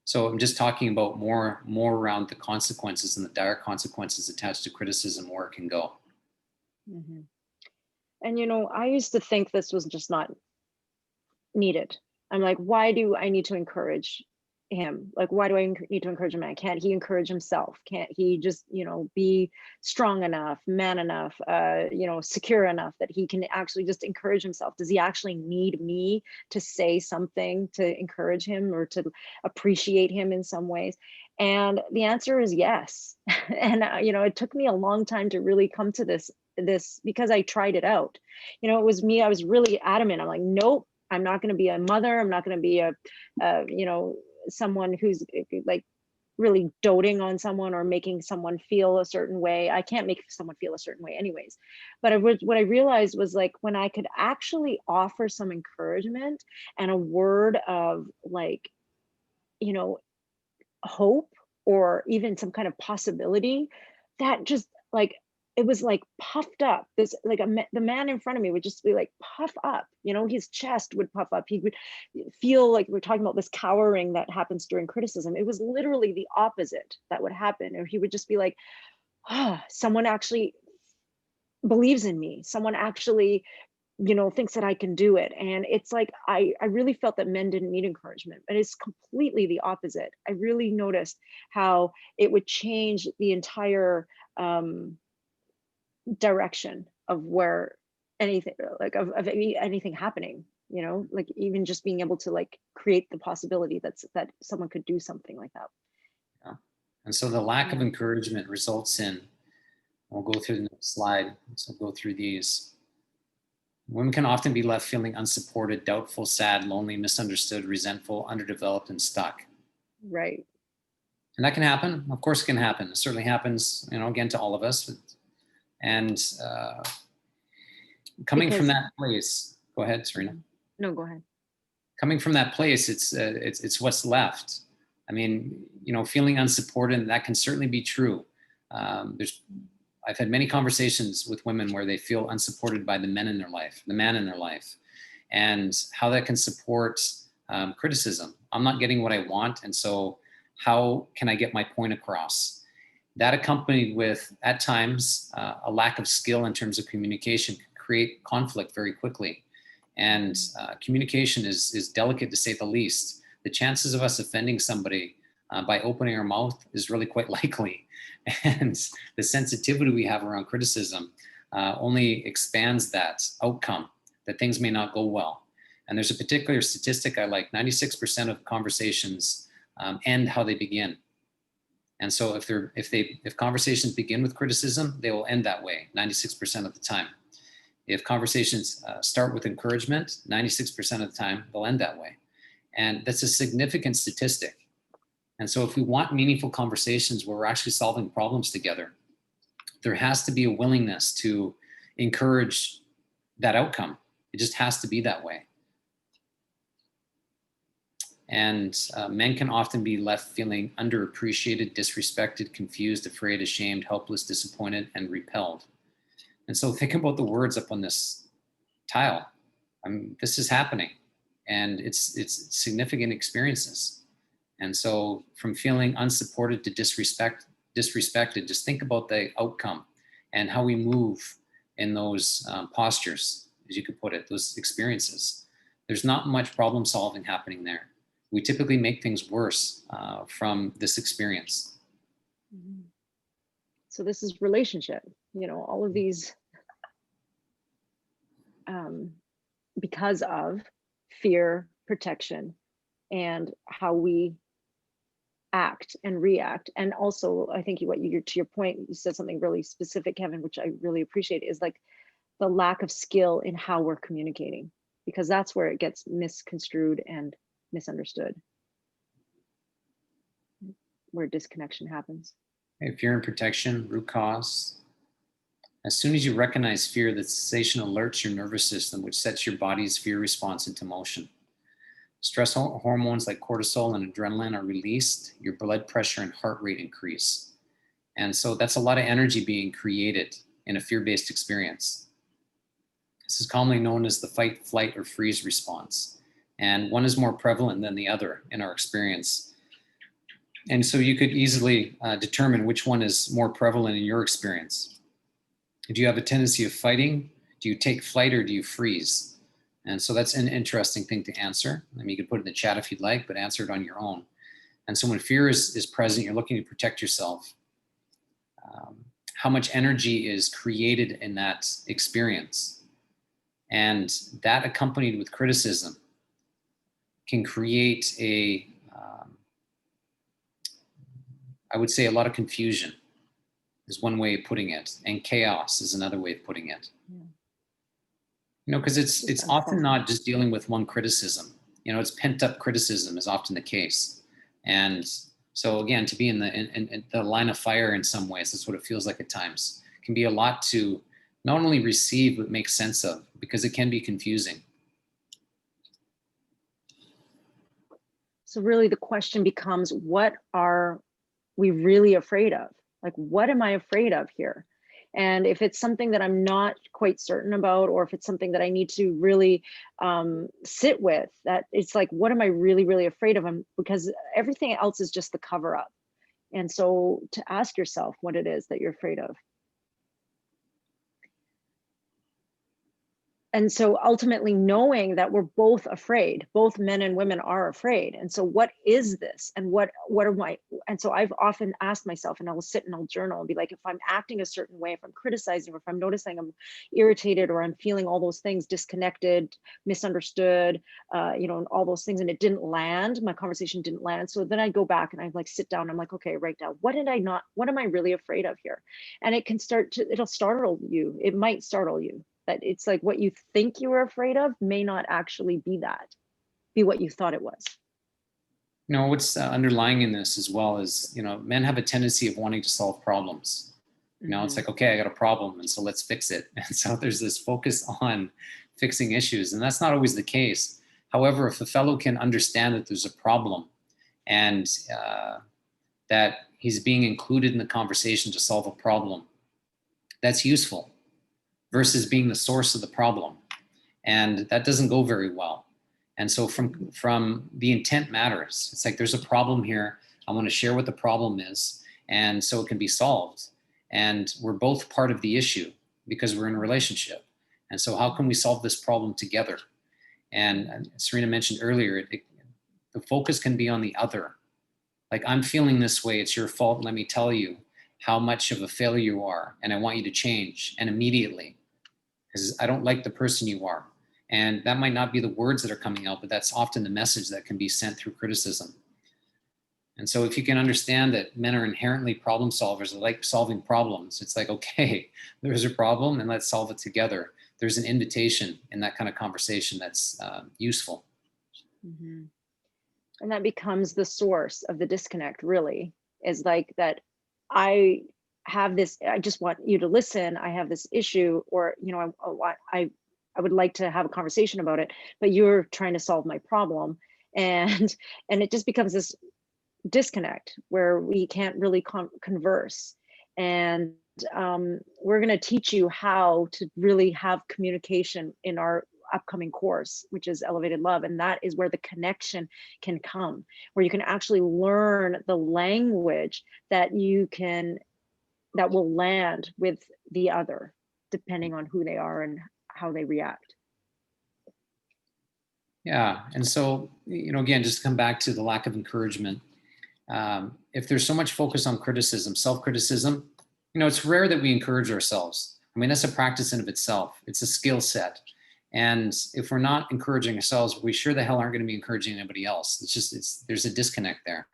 so I'm just talking about more around the consequences and the dire consequences attached to criticism, where it can go. Mm-hmm. And, I used to think this was just not needed. I'm like, why do I need to encourage him? Like, why do I need to encourage a man? Can't he encourage himself? Can't he just, be strong enough, man enough, secure enough that he can actually just encourage himself? Does he actually need me to say something to encourage him or to appreciate him in some ways? And the answer is yes. And, it took me a long time to really come to this because I tried it out. It was me. I was really adamant. I'm like, nope, I'm not going to be a mother. I'm not going to be someone who's like really doting on someone or making someone feel a certain way. I can't make someone feel a certain way anyways. But what I realized was, like, when I could actually offer some encouragement and a word of, like, hope, or even some kind of possibility, that just, like, it was like puffed up. This, like, the man in front of me would just be like puff up, his chest would puff up. He would feel like, we're talking about this cowering that happens during criticism. It was literally the opposite that would happen. Or he would just be like, someone actually believes in me. Someone actually, thinks that I can do it. And it's like, I really felt that men didn't need encouragement, but it's completely the opposite. I really noticed how it would change the entire direction of where anything, like, of anything happening, like even just being able to, like, create the possibility that someone could do something like that. Yeah. And so the lack of encouragement results in, we'll go through the next slide. So go through these. Women can often be left feeling unsupported, doubtful, sad, lonely, misunderstood, resentful, underdeveloped, and stuck. Right. And that can happen. Of course it can happen. It certainly happens, again, to all of us. And coming from Because, that place, go ahead, Serena. no, go ahead. Coming from that place, it's what's left. I mean, feeling unsupported, that can certainly be true. I've had many conversations with women where they feel unsupported by the man in their life, and how that can support criticism. I'm not getting what I want, and so how can I get my point across? That, accompanied with, at times, a lack of skill in terms of communication, can create conflict very quickly. And communication is delicate, to say the least. The chances of us offending somebody by opening our mouth is really quite likely. And the sensitivity we have around criticism only expands that outcome, that things may not go well. And there's a particular statistic I like: 96% of conversations end how they begin. And so if conversations begin with criticism, they will end that way 96% of the time. If conversations start with encouragement, 96% of the time, they'll end that way. And that's a significant statistic. And so if we want meaningful conversations where we're actually solving problems together, there has to be a willingness to encourage that outcome. It just has to be that way. And men can often be left feeling underappreciated, disrespected, confused, afraid, ashamed, helpless, disappointed, and repelled. And so think about the words up on this tile. This is happening, and it's significant experiences. And so from feeling unsupported to disrespected, just think about the outcome and how we move in those postures, as you could put it, those experiences. There's not much problem solving happening there. We typically make things worse from this experience. Mm-hmm. So this is relationship, all of these, because of fear, protection, and how we act and react. And also, I think to your point, you said something really specific, Kevin, which I really appreciate, is like the lack of skill in how we're communicating, because that's where it gets misconstrued and misunderstood, where disconnection happens. Fear and protection, root cause. As soon as you recognize fear, the sensation alerts your nervous system, which sets your body's fear response into motion. Stress hormones like cortisol and adrenaline are released. Your blood pressure and heart rate increase. And so that's a lot of energy being created in a fear-based experience. This is commonly known as the fight, flight, or freeze response. And one is more prevalent than the other in our experience. And so you could easily determine which one is more prevalent in your experience. Do you have a tendency of fighting? Do you take flight, or do you freeze? And so that's an interesting thing to answer. I mean, you could put it in the chat if you'd like, but answer it on your own. And so when fear is present, you're looking to protect yourself. How much energy is created in that experience? And that, accompanied with criticism, can create I would say, a lot of confusion is one way of putting it, and chaos is another way of putting it. Yeah. Because it's often not just dealing with one criticism. It's pent up criticism is often the case. And so again, to be in the line of fire in some ways, that's what it feels like at times. It can be a lot to not only receive, but make sense of, because it can be confusing. So really the question becomes, what are we really afraid of? Like, what am I afraid of here? And if it's something that I'm not quite certain about, or if it's something that I need to really sit with, that it's like, what am I really, really afraid of? Because everything else is just the cover up. And so to ask yourself what it is that you're afraid of. And so ultimately knowing that we're both afraid, both men and women are afraid. And so what is this? And what are my, and so I've often asked myself, and I will sit and I'll journal and be like, if I'm acting a certain way, if I'm criticizing, or if I'm noticing I'm irritated, or I'm feeling all those things, disconnected, misunderstood, and all those things, and it didn't land, my conversation didn't land. So then I go back and I like sit down, I'm like, okay, write down, what am I really afraid of here? And it'll startle you. It might startle you. That it's like what you think you were afraid of may not actually be what you thought it was. What's underlying in this as well is, men have a tendency of wanting to solve problems. You know, it's like, okay, I got a problem, and so let's fix it. And so there's this focus on fixing issues, and that's not always the case. However, if a fellow can understand that there's a problem and that he's being included in the conversation to solve a problem, that's useful versus being the source of the problem. And that doesn't go very well. And so from the intent matters. It's like, there's a problem here. I want to share what the problem is, and so it can be solved. And we're both part of the issue because we're in a relationship. And so how can we solve this problem together? And Serena mentioned earlier, the focus can be on the other. Like, I'm feeling this way, it's your fault. Let me tell you how much of a failure you are, and I want you to change, and immediately, because I don't like the person you are. And that might not be the words that are coming out, but that's often the message that can be sent through criticism. And so if you can understand that men are inherently problem solvers, they like solving problems, it's like, okay, there's a problem and let's solve it together. There's an invitation in that kind of conversation that's useful. Mm-hmm. And that becomes the source of the disconnect, really, is like that I have this, I just want you to listen, I have this issue, or, you know, I would like to have a conversation about it, but you're trying to solve my problem. And it just becomes this disconnect where we can't really converse. And we're going to teach you how to really have communication in our upcoming course, which is Elevated Love. And that is where the connection can come, where you can actually learn the language that will land with the other, depending on who they are and how they react. Yeah. And so, you know, again, just to come back to the lack of encouragement, if there's so much focus on criticism, self-criticism, you know, it's rare that we encourage ourselves. I mean, that's a practice in of itself. It's a skill set. And if we're not encouraging ourselves, we sure the hell aren't going to be encouraging anybody else. There's a disconnect there.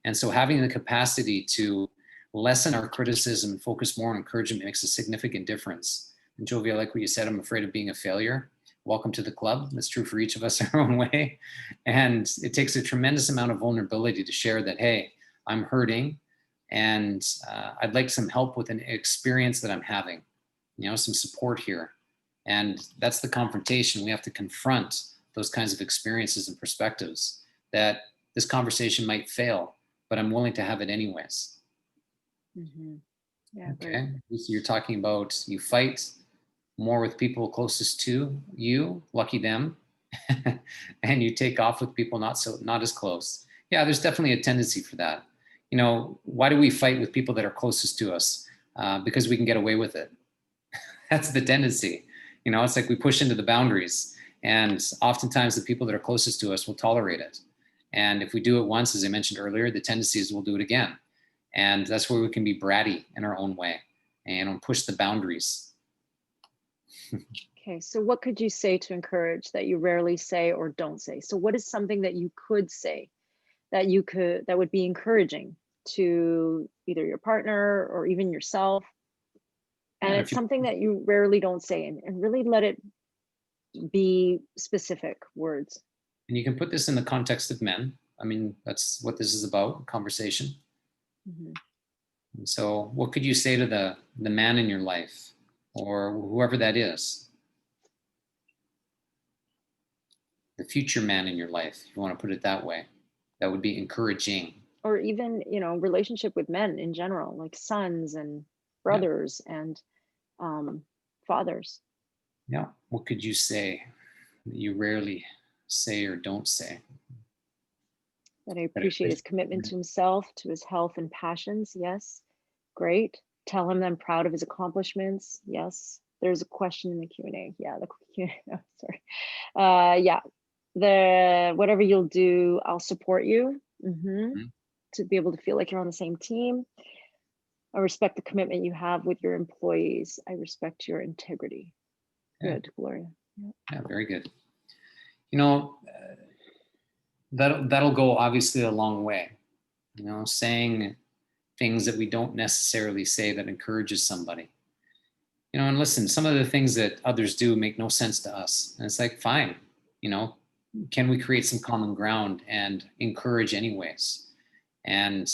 And so having the capacity to lessen our criticism and focus more on encouragement makes a significant difference. And Jovi, I like what you said, I'm afraid of being a failure. Welcome to the club. That's true for each of us our own way. And it takes a tremendous amount of vulnerability to share that, hey, I'm hurting and I'd like some help with an experience that I'm having, you know, some support here. And that's the confrontation. We have to confront those kinds of experiences and perspectives, that this conversation might fail, but I'm willing to have it anyways. Mm-hmm. Yeah. Okay. So you're talking about you fight more with people closest to you, lucky them, and you take off with people not as close. Yeah, there's definitely a tendency for that. You know, why do we fight with people that are closest to us? Because we can get away with it. That's the tendency. You know, it's like we push into the boundaries, and oftentimes the people that are closest to us will tolerate it. And if we do it once, as I mentioned earlier, the tendency is we'll do it again. And that's where we can be bratty in our own way and push the boundaries. Okay, so what could you say to encourage that you rarely say or don't say? So what is something that you could say that would be encouraging to either your partner or even yourself? And it's something that you rarely don't say, and really let it be specific words. And you can put this in the context of men. I mean, that's what this is about, conversation. Mm-hmm. And so what could you say to the man in your life, or whoever that is? The future man in your life, if you want to put it that way, that would be encouraging. Or even, you know, relationship with men in general, like sons and brothers, yeah, and fathers. Yeah. What could you say that you rarely say or don't say? That I appreciate his commitment to himself, to his health and passions. Yes. Great. Tell him that I'm proud of his accomplishments. Yes. There's a question in the Q&A. Yeah, the Q&A. Oh, sorry. Yeah. The whatever you'll do, I'll support you. Mm-hmm. To be able to feel like you're on the same team. I respect the commitment you have with your employees. I respect your integrity. Yeah. Good, Gloria. Yeah, very good. You know, that'll go obviously a long way. You know, saying things that we don't necessarily say that encourages somebody. You know, and listen, some of the things that others do make no sense to us. And it's like, fine, you know, can we create some common ground and encourage anyways? And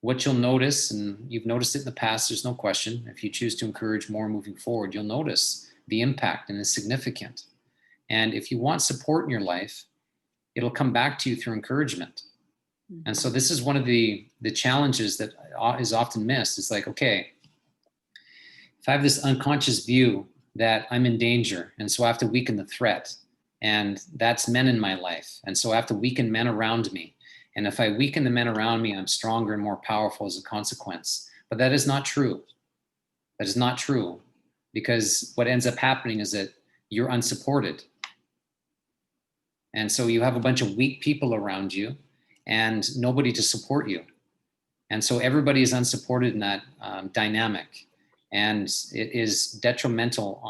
what you'll notice, and you've noticed it in the past, there's no question, if you choose to encourage more moving forward, you'll notice the impact and it's significant. And if you want support in your life, it'll come back to you through encouragement. And so this is one of the challenges that is often missed. It's like, okay, if I have this unconscious view that I'm in danger, and so I have to weaken the threat, and that's men in my life, and so I have to weaken men around me. And if I weaken the men around me, I'm stronger and more powerful as a consequence. But that is not true. That is not true, because what ends up happening is that you're unsupported. And so you have a bunch of weak people around you and nobody to support you. And so everybody is unsupported in that dynamic. And it is detrimental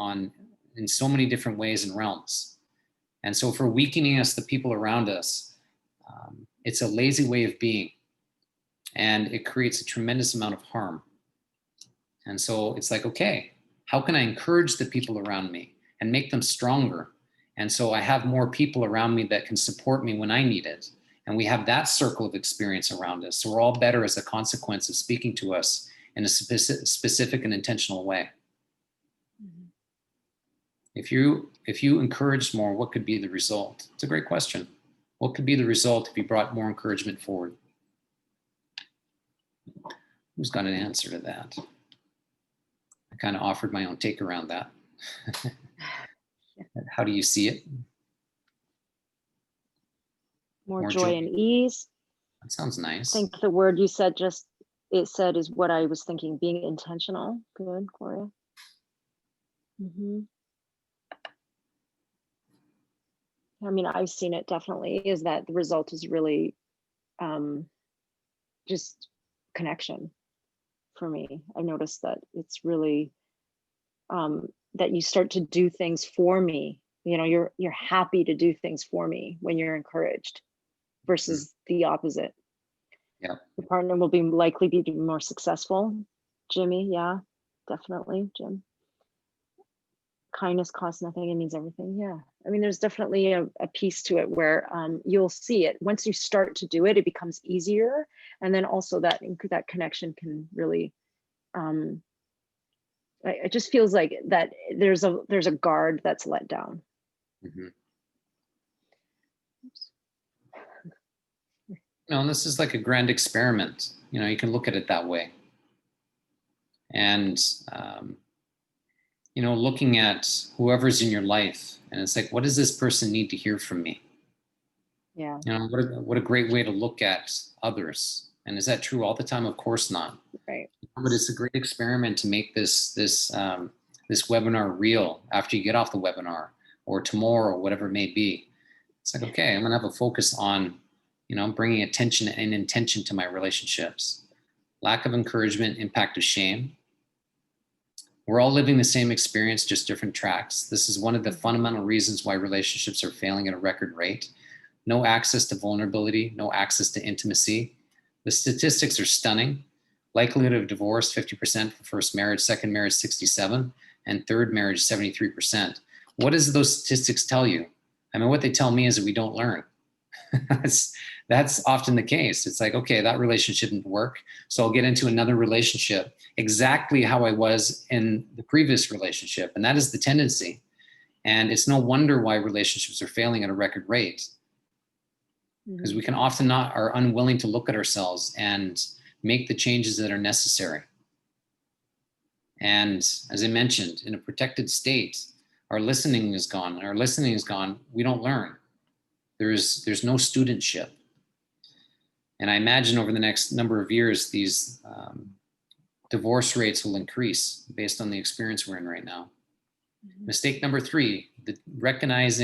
in so many different ways and realms. And so for weakening us, the people around us, it's a lazy way of being. And it creates a tremendous amount of harm. And so it's like, okay, how can I encourage the people around me and make them stronger? And so I have more people around me that can support me when I need it. And we have that circle of experience around us. So we're all better as a consequence of speaking to us in a specific and intentional way. Mm-hmm. If you encouraged more, what could be the result? It's a great question. What could be the result if you brought more encouragement forward? Who's got an answer to that? I kind of offered my own take around that. How do you see it? More joy and ease. That sounds nice. I think the word you said is what I was thinking, being intentional. Good, Gloria. Mm-hmm. I mean, I've seen it definitely, is that the result is really just connection for me. I noticed that it's really that you start to do things for me. You know, you're happy to do things for me when you're encouraged versus the opposite. Yeah. Your partner will be likely be more successful. Jimmy, yeah, definitely, Jim. Kindness costs nothing, it means everything. Yeah. I mean, there's definitely a piece to it where you'll see it. Once you start to do it, it becomes easier. And then also that connection can really, it just feels like that there's a guard that's let down. Mm-hmm. And this is like a grand experiment. You can look at it that way. And, looking at whoever's in your life, and it's like, what does this person need to hear from me? Yeah. What a great way to look at others. And is that true all the time? Of course not. Right. But it's a great experiment to make this webinar real after you get off the webinar or tomorrow, whatever it may be. It's like, okay, I'm going to have a focus on, bringing attention and intention to my relationships. Lack of encouragement, impact of shame. We're all living the same experience, just different tracks. This is one of the fundamental reasons why relationships are failing at a record rate. No access to vulnerability, no access to intimacy. The statistics are stunning. Likelihood of divorce, 50% for first marriage, second marriage, 67%, and third marriage, 73%. What does those statistics tell you? I mean, what they tell me is that we don't learn. That's often the case. It's like, okay, that relationship didn't work, so I'll get into another relationship exactly how I was in the previous relationship. And that is the tendency. And it's no wonder why relationships are failing at a record rate. Because we can often are unwilling to look at ourselves and make the changes that are necessary. And as I mentioned, in a protected state, our listening is gone. And our listening is gone, we don't learn. There's no studentship. And I imagine over the next number of years, these divorce rates will increase based on the experience we're in right now. Mistake number 3,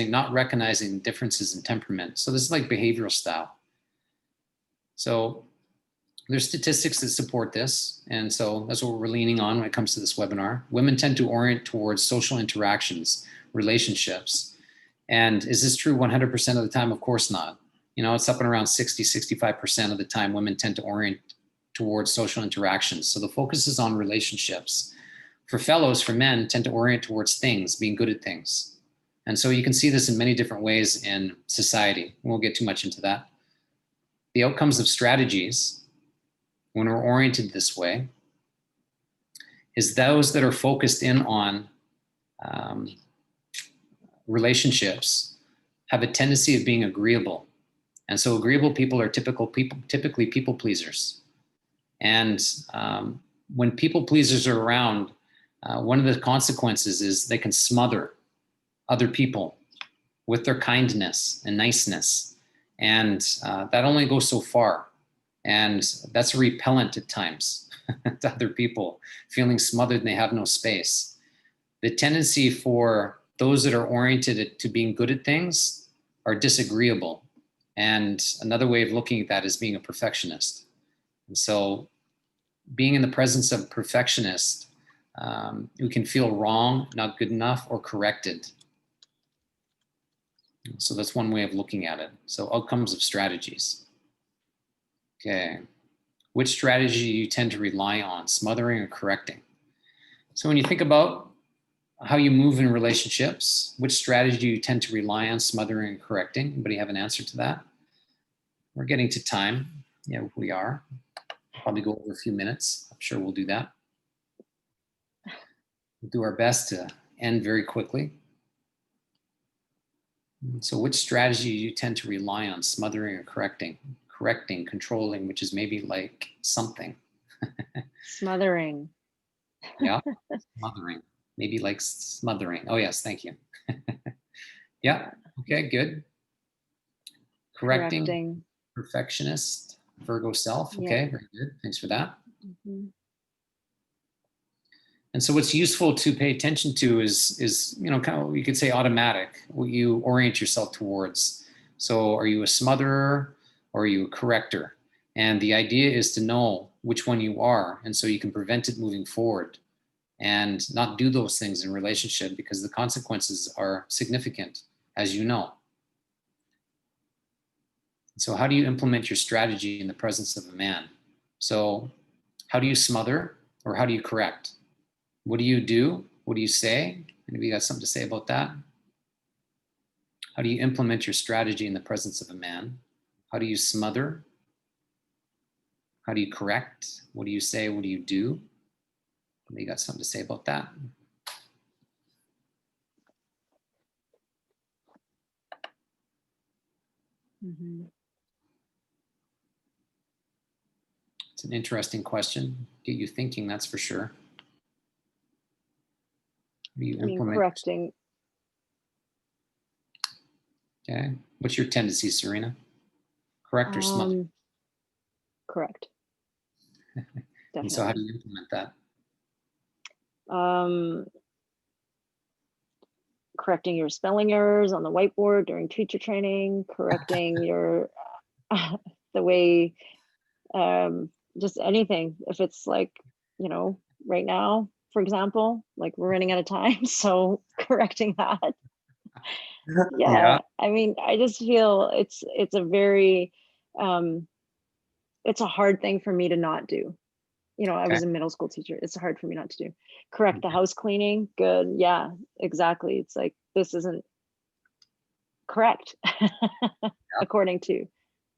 not recognizing differences in temperament. So this is like behavioral style. So there's statistics that support this. And so that's what we're leaning on when it comes to this webinar. Women tend to orient towards social interactions, relationships. And is this true 100% of the time? Of course not. It's up and around 65% of the time women tend to orient towards social interactions. So the focus is on relationships. For men tend to orient towards things, being good at things. And so you can see this in many different ways in society. We won't get too much into that. The outcomes of strategies. when we're oriented this way is those that are focused in on relationships have a tendency of being agreeable. And so agreeable people are typically people pleasers. And when people pleasers are around, one of the consequences is they can smother other people with their kindness and niceness. And that only goes so far. And that's a repellent at times to other people, feeling smothered and they have no space. The tendency for those that are oriented to being good at things are disagreeable. And another way of looking at that is being a perfectionist. And so being in the presence of a perfectionist, who can feel wrong, not good enough, or corrected. So that's one way of looking at it. So outcomes of strategies. Okay. Which strategy do you tend to rely on, smothering or correcting? So when you think about how you move in relationships, which strategy do you tend to rely on, smothering and correcting? Anybody have an answer to that? We're getting to time. Yeah, we are. Probably go over a few minutes. I'm sure we'll do that. We'll do our best to end very quickly. So which strategy do you tend to rely on, smothering or correcting? Correcting, controlling, which is maybe like something. Smothering. Yeah, smothering. Maybe like smothering. Oh yes, thank you. Yeah, okay, good. Correcting. Perfectionist, Virgo self. Okay, yeah. Very good. Thanks for that. Mm-hmm. And so what's useful to pay attention to is kind of, you could say automatic, what you orient yourself towards. So are you a smotherer or are you a corrector? And the idea is to know which one you are. And so you can prevent it moving forward and not do those things in relationship because the consequences are significant, as you know. So how do you implement your strategy in the presence of a man? So how do you smother or how do you correct? What do you do? What do you say? Anybody got something to say about that? How do you implement your strategy in the presence of a man? How do you smother? How do you correct? What do you say? What do you do? Anybody got something to say about that? Mm-hmm. It's an interesting question. Get you thinking, that's for sure. Correcting. Okay. What's your tendency, Serena? Correct or smother? Correct. And so how do you implement that? Correcting your spelling errors on the whiteboard during teacher training, correcting your the way just anything. If it's like, right now, for example, like we're running out of time, so correcting that. Yeah. I mean, I just feel it's a very it's a hard thing for me to not do. I was a middle school teacher. It's hard for me not to do. Correct the house cleaning. Good. Yeah, exactly. It's like, this isn't correct according to.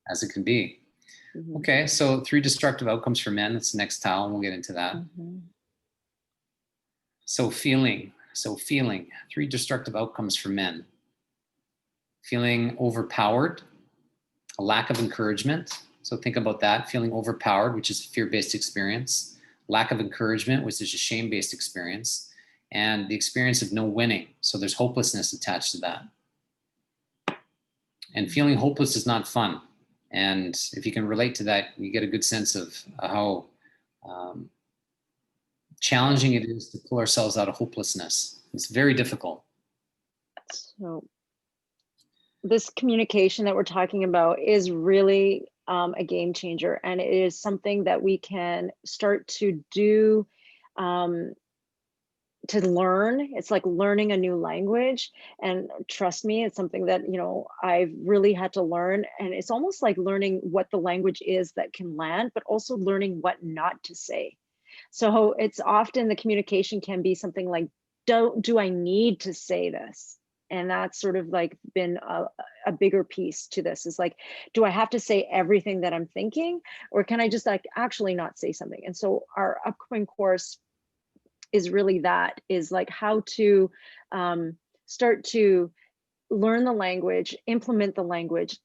As it can be. Mm-hmm. Okay, so 3 destructive outcomes for men. That's the next tile, and we'll get into that. Mm-hmm. So feeling. 3 destructive outcomes for men. Feeling overpowered, a lack of encouragement. So think about that, feeling overpowered, which is a fear-based experience, lack of encouragement, which is a shame-based experience, and the experience of no winning. So there's hopelessness attached to that. And feeling hopeless is not fun. And if you can relate to that, you get a good sense of how challenging it is to pull ourselves out of hopelessness. It's very difficult. So this communication that we're talking about is really a game changer, and it is something that we can start to do to learn. It's like learning a new language, and trust me, it's something that I've really had to learn, and it's almost like learning what the language is that can land, but also learning what not to say. So it's often the communication can be something like, do I need to say this? And that's sort of like been a bigger piece to this, is like, do I have to say everything that I'm thinking, or can I just like actually not say something? And so our upcoming course is really that, is like how to start to learn the language, implement the language,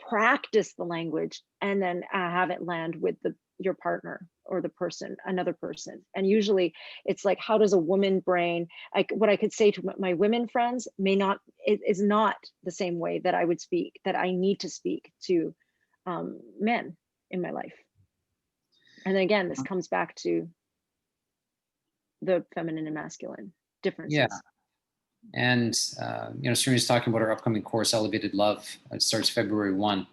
practice the language, and then have it land with your partner or the person, another person. And usually it's like, how does a woman brain, like what I could say to my women friends may not, it is not the same way that I would speak, that I need to speak to men in my life. And then again, this comes back to the feminine and masculine differences. Yeah. And, Serena's talking about our upcoming course, Elevated Love. It starts February 1.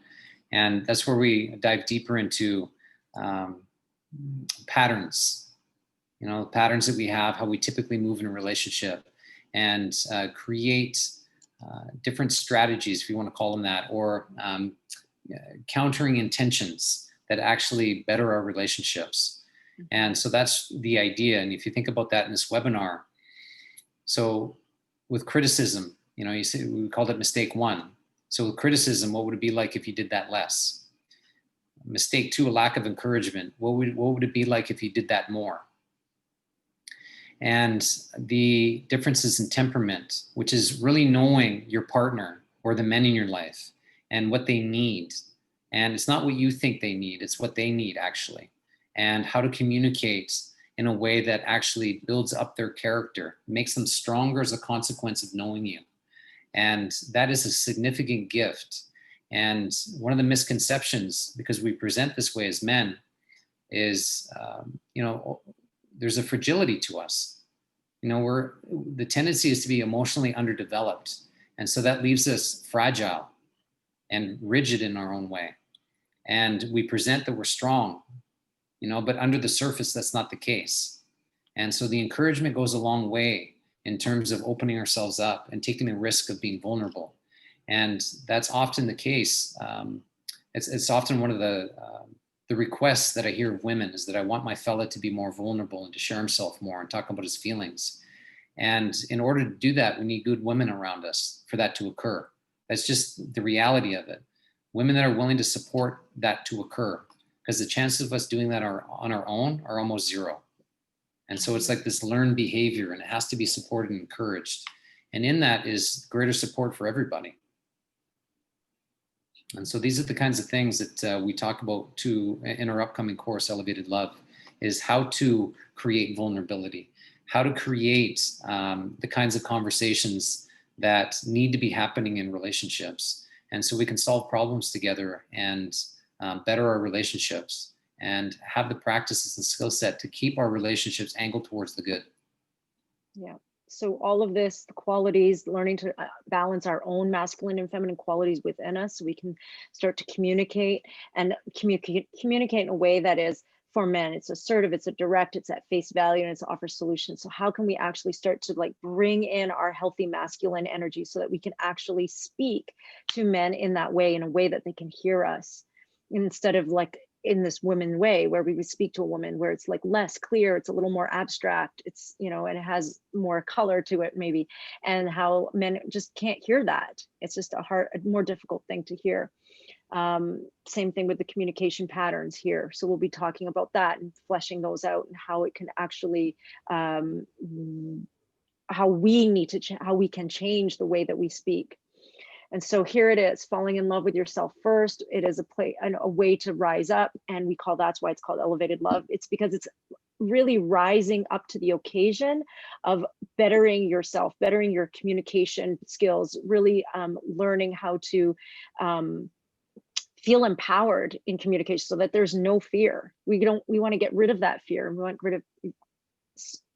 And that's where we dive deeper into patterns, patterns that we have, how we typically move in a relationship, and create different strategies, if you want to call them that, or countering intentions that actually better our relationships. And so that's the idea. And if you think about that in this webinar, so with criticism, you say we called it mistake 1. So with criticism, what would it be like if you did that less? Mistake 2, a lack of encouragement. What would it be like if you did that more? And the differences in temperament, which is really knowing your partner or the men in your life and what they need. And it's not what you think they need, it's what they need actually. And how to communicate in a way that actually builds up their character, makes them stronger as a consequence of knowing you. And that is a significant gift. And one of the misconceptions, because we present this way as men, is, there's a fragility to us. The tendency is to be emotionally underdeveloped. And so that leaves us fragile and rigid in our own way. And we present that we're strong, but under the surface, that's not the case. And so the encouragement goes a long way in terms of opening ourselves up and taking the risk of being vulnerable. And that's often the case. It's often one of the requests that I hear of women, is that I want my fella to be more vulnerable and to share himself more and talk about his feelings. And in order to do that, we need good women around us for that to occur. That's just the reality of it. Women that are willing to support that to occur, because the chances of us doing that on our own are almost zero. And so it's like this learned behavior, and it has to be supported and encouraged. And in that is greater support for everybody. And so these are the kinds of things that we talk about too in our upcoming course, Elevated Love, is how to create vulnerability, how to create the kinds of conversations that need to be happening in relationships. And so we can solve problems together and better our relationships and have the practices and skill set to keep our relationships angled towards the good. Yeah. So all of this, the qualities, learning to balance our own masculine and feminine qualities within us, so we can start to communicate in a way that is, for men, it's assertive, it's a direct, it's at face value, and it's offer solutions. So how can we actually start to like bring in our healthy masculine energy so that we can actually speak to men in that way, in a way that they can hear us, instead of like in this women way where we would speak to a woman where it's like less clear, it's a little more abstract, it's, and it has more color to it maybe, and how men just can't hear that. It's just a more difficult thing to hear. Same thing with the communication patterns here. So we'll be talking about that and fleshing those out, and how it can actually, how we can change the way that we speak. And so here it is, falling in love with yourself first. It is a way to rise up, and that's why it's called Elevated Love. It's because it's really rising up to the occasion of bettering yourself, bettering your communication skills, really learning how to feel empowered in communication, so that there's no fear. We want to get rid of that fear. We want to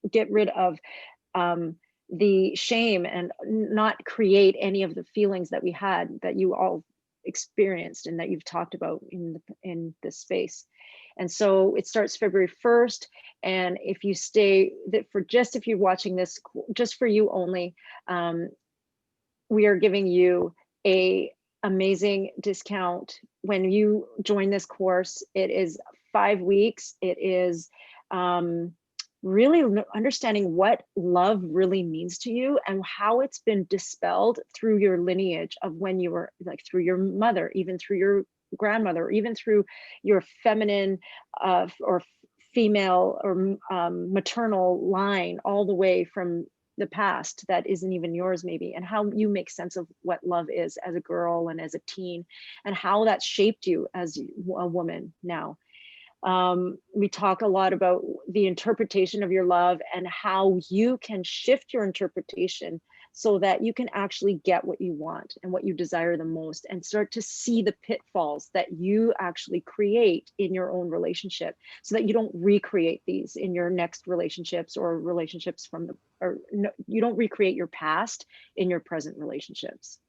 get rid of the shame, and not create any of the feelings that we had, that you all experienced and that you've talked about in this space. And so it starts February 1st. And if you stay if you're watching this, just for you only, we are giving you a amazing discount when you join this course. It is 5 weeks. It is really understanding what love really means to you and how it's been dispelled through your lineage of when you were like through your mother, even through your grandmother, or even through your feminine or female or maternal line, all the way from the past that isn't even yours maybe, and how you make sense of what love is as a girl and as a teen, and how that shaped you as a woman now. We talk a lot about the interpretation of your love and how you can shift your interpretation so that you can actually get what you want and what you desire the most, and start to see the pitfalls that you actually create in your own relationship, so that you don't recreate these in your next relationships or relationships from the, or no, you don't recreate your past in your present relationships.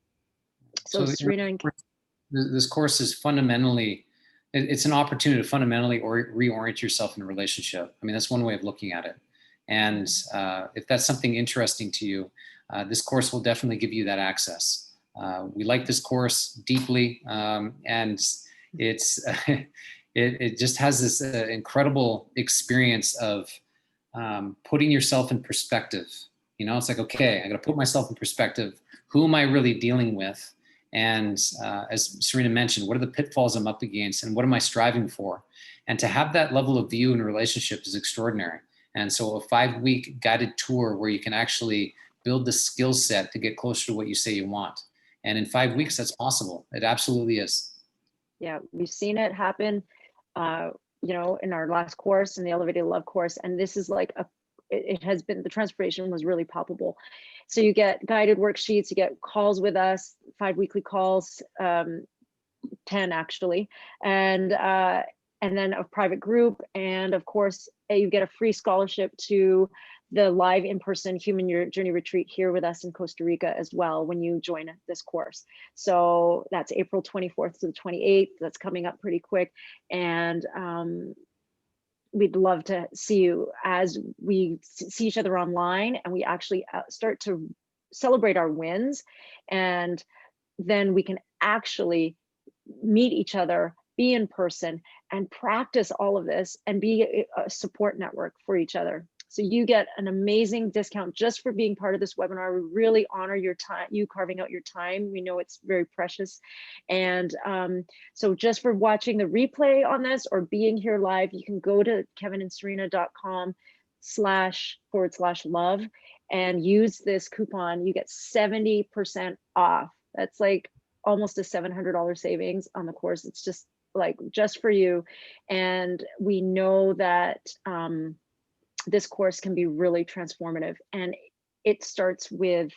So Serena, this course is fundamentally, it's an opportunity to fundamentally reorient yourself in a relationship. I mean, that's one way of looking at it. And if that's something interesting to you, this course will definitely give you that access. We like this course deeply, and it's it just has this incredible experience of putting yourself in perspective. You know, it's like, okay, I got to put myself in perspective. Who am I really dealing with? And as Serena mentioned, what are the pitfalls I'm up against, and what am I striving for? And to have that level of view in a relationship is extraordinary. And so a 5-week guided tour where you can actually build the skill set to get closer to what you say you want. And in 5 weeks, that's possible. It absolutely is. Yeah, we've seen it happen, you know, in our last course, in the Elevated Love course. And this is like it has been, the transformation was really palpable. So you get guided worksheets, you get calls with us, 5 weekly calls, 10 actually, and then a private group, and of course you get a free scholarship to the live in-person Human Journey retreat here with us in Costa Rica as well when you join this course. So that's April 24th to the 28th. That's coming up pretty quick, and we'd love to see you as we see each other online, and we actually start to celebrate our wins, and then we can actually meet each other, be in person, and practice all of this and be a support network for each other. So you get an amazing discount just for being part of this webinar. We really honor your time, you carving out your time. We know it's very precious. And so just for watching the replay on this or being here live, you can go to kevinandserena.com//love and use this coupon. You get 70% off. That's like almost a $700 savings on the course. It's just like just for you. And we know that this course can be really transformative, and it starts with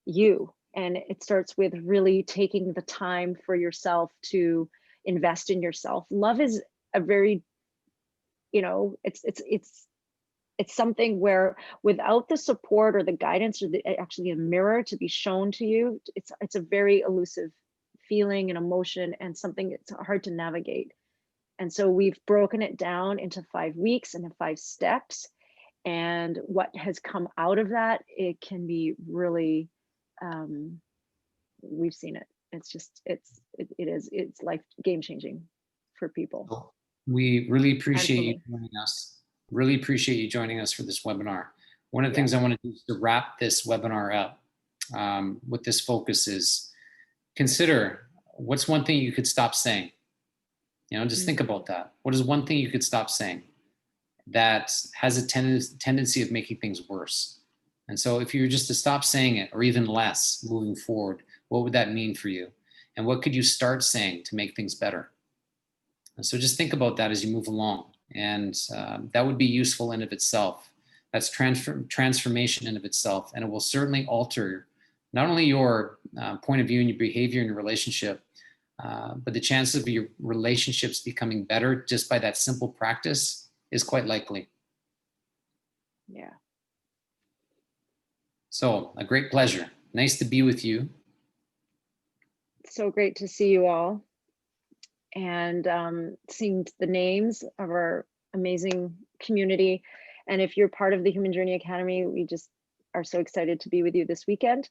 you, and it starts with really taking the time for yourself to invest in yourself. Love is a very, you know, it's something where without the support or the guidance or actually a mirror to be shown to you, it's a very elusive feeling and emotion, and something that's hard to navigate. And so we've broken it down into 5 weeks and 5 steps. And what has come out of that, it can be really, we've seen it. It's just, it's life game changing for people. We really appreciate you joining us. Really appreciate you joining us for this webinar. One of the things I want to do is to wrap this webinar up with this focus is consider what's one thing you could stop saying. You know, just think about that. What is one thing you could stop saying that has a tendency of making things worse? And so if you were just to stop saying it, or even less moving forward, what would that mean for you? And what could you start saying to make things better? And so just think about that as you move along. And that would be useful in of itself. That's transformation in of itself. And it will certainly alter not only your point of view and your behavior in your relationship, but the chances of your relationships becoming better just by that simple practice is quite likely. Yeah. So a great pleasure. Nice to be with you. So great to see you all, and seeing the names of our amazing community. And if you're part of the Human Journey Academy, we just are so excited to be with you this weekend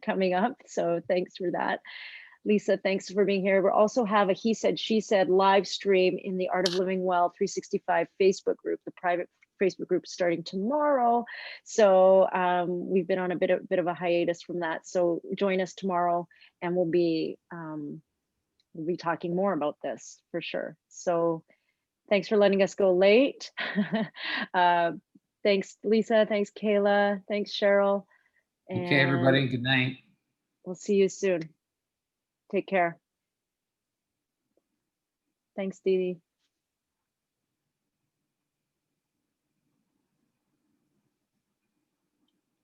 coming up. So thanks for that. Lisa, thanks for being here. We also have a He Said, She Said live stream in the Art of Living Well 365 Facebook group, the private Facebook group starting tomorrow. So we've been on a bit of a hiatus from that. So join us tomorrow, and we'll be talking more about this for sure. So thanks for letting us go late. Thanks, Lisa. Thanks, Kayla. Thanks, Cheryl. Okay, everybody, good night. We'll see you soon. Take care. Thanks, Dee Dee.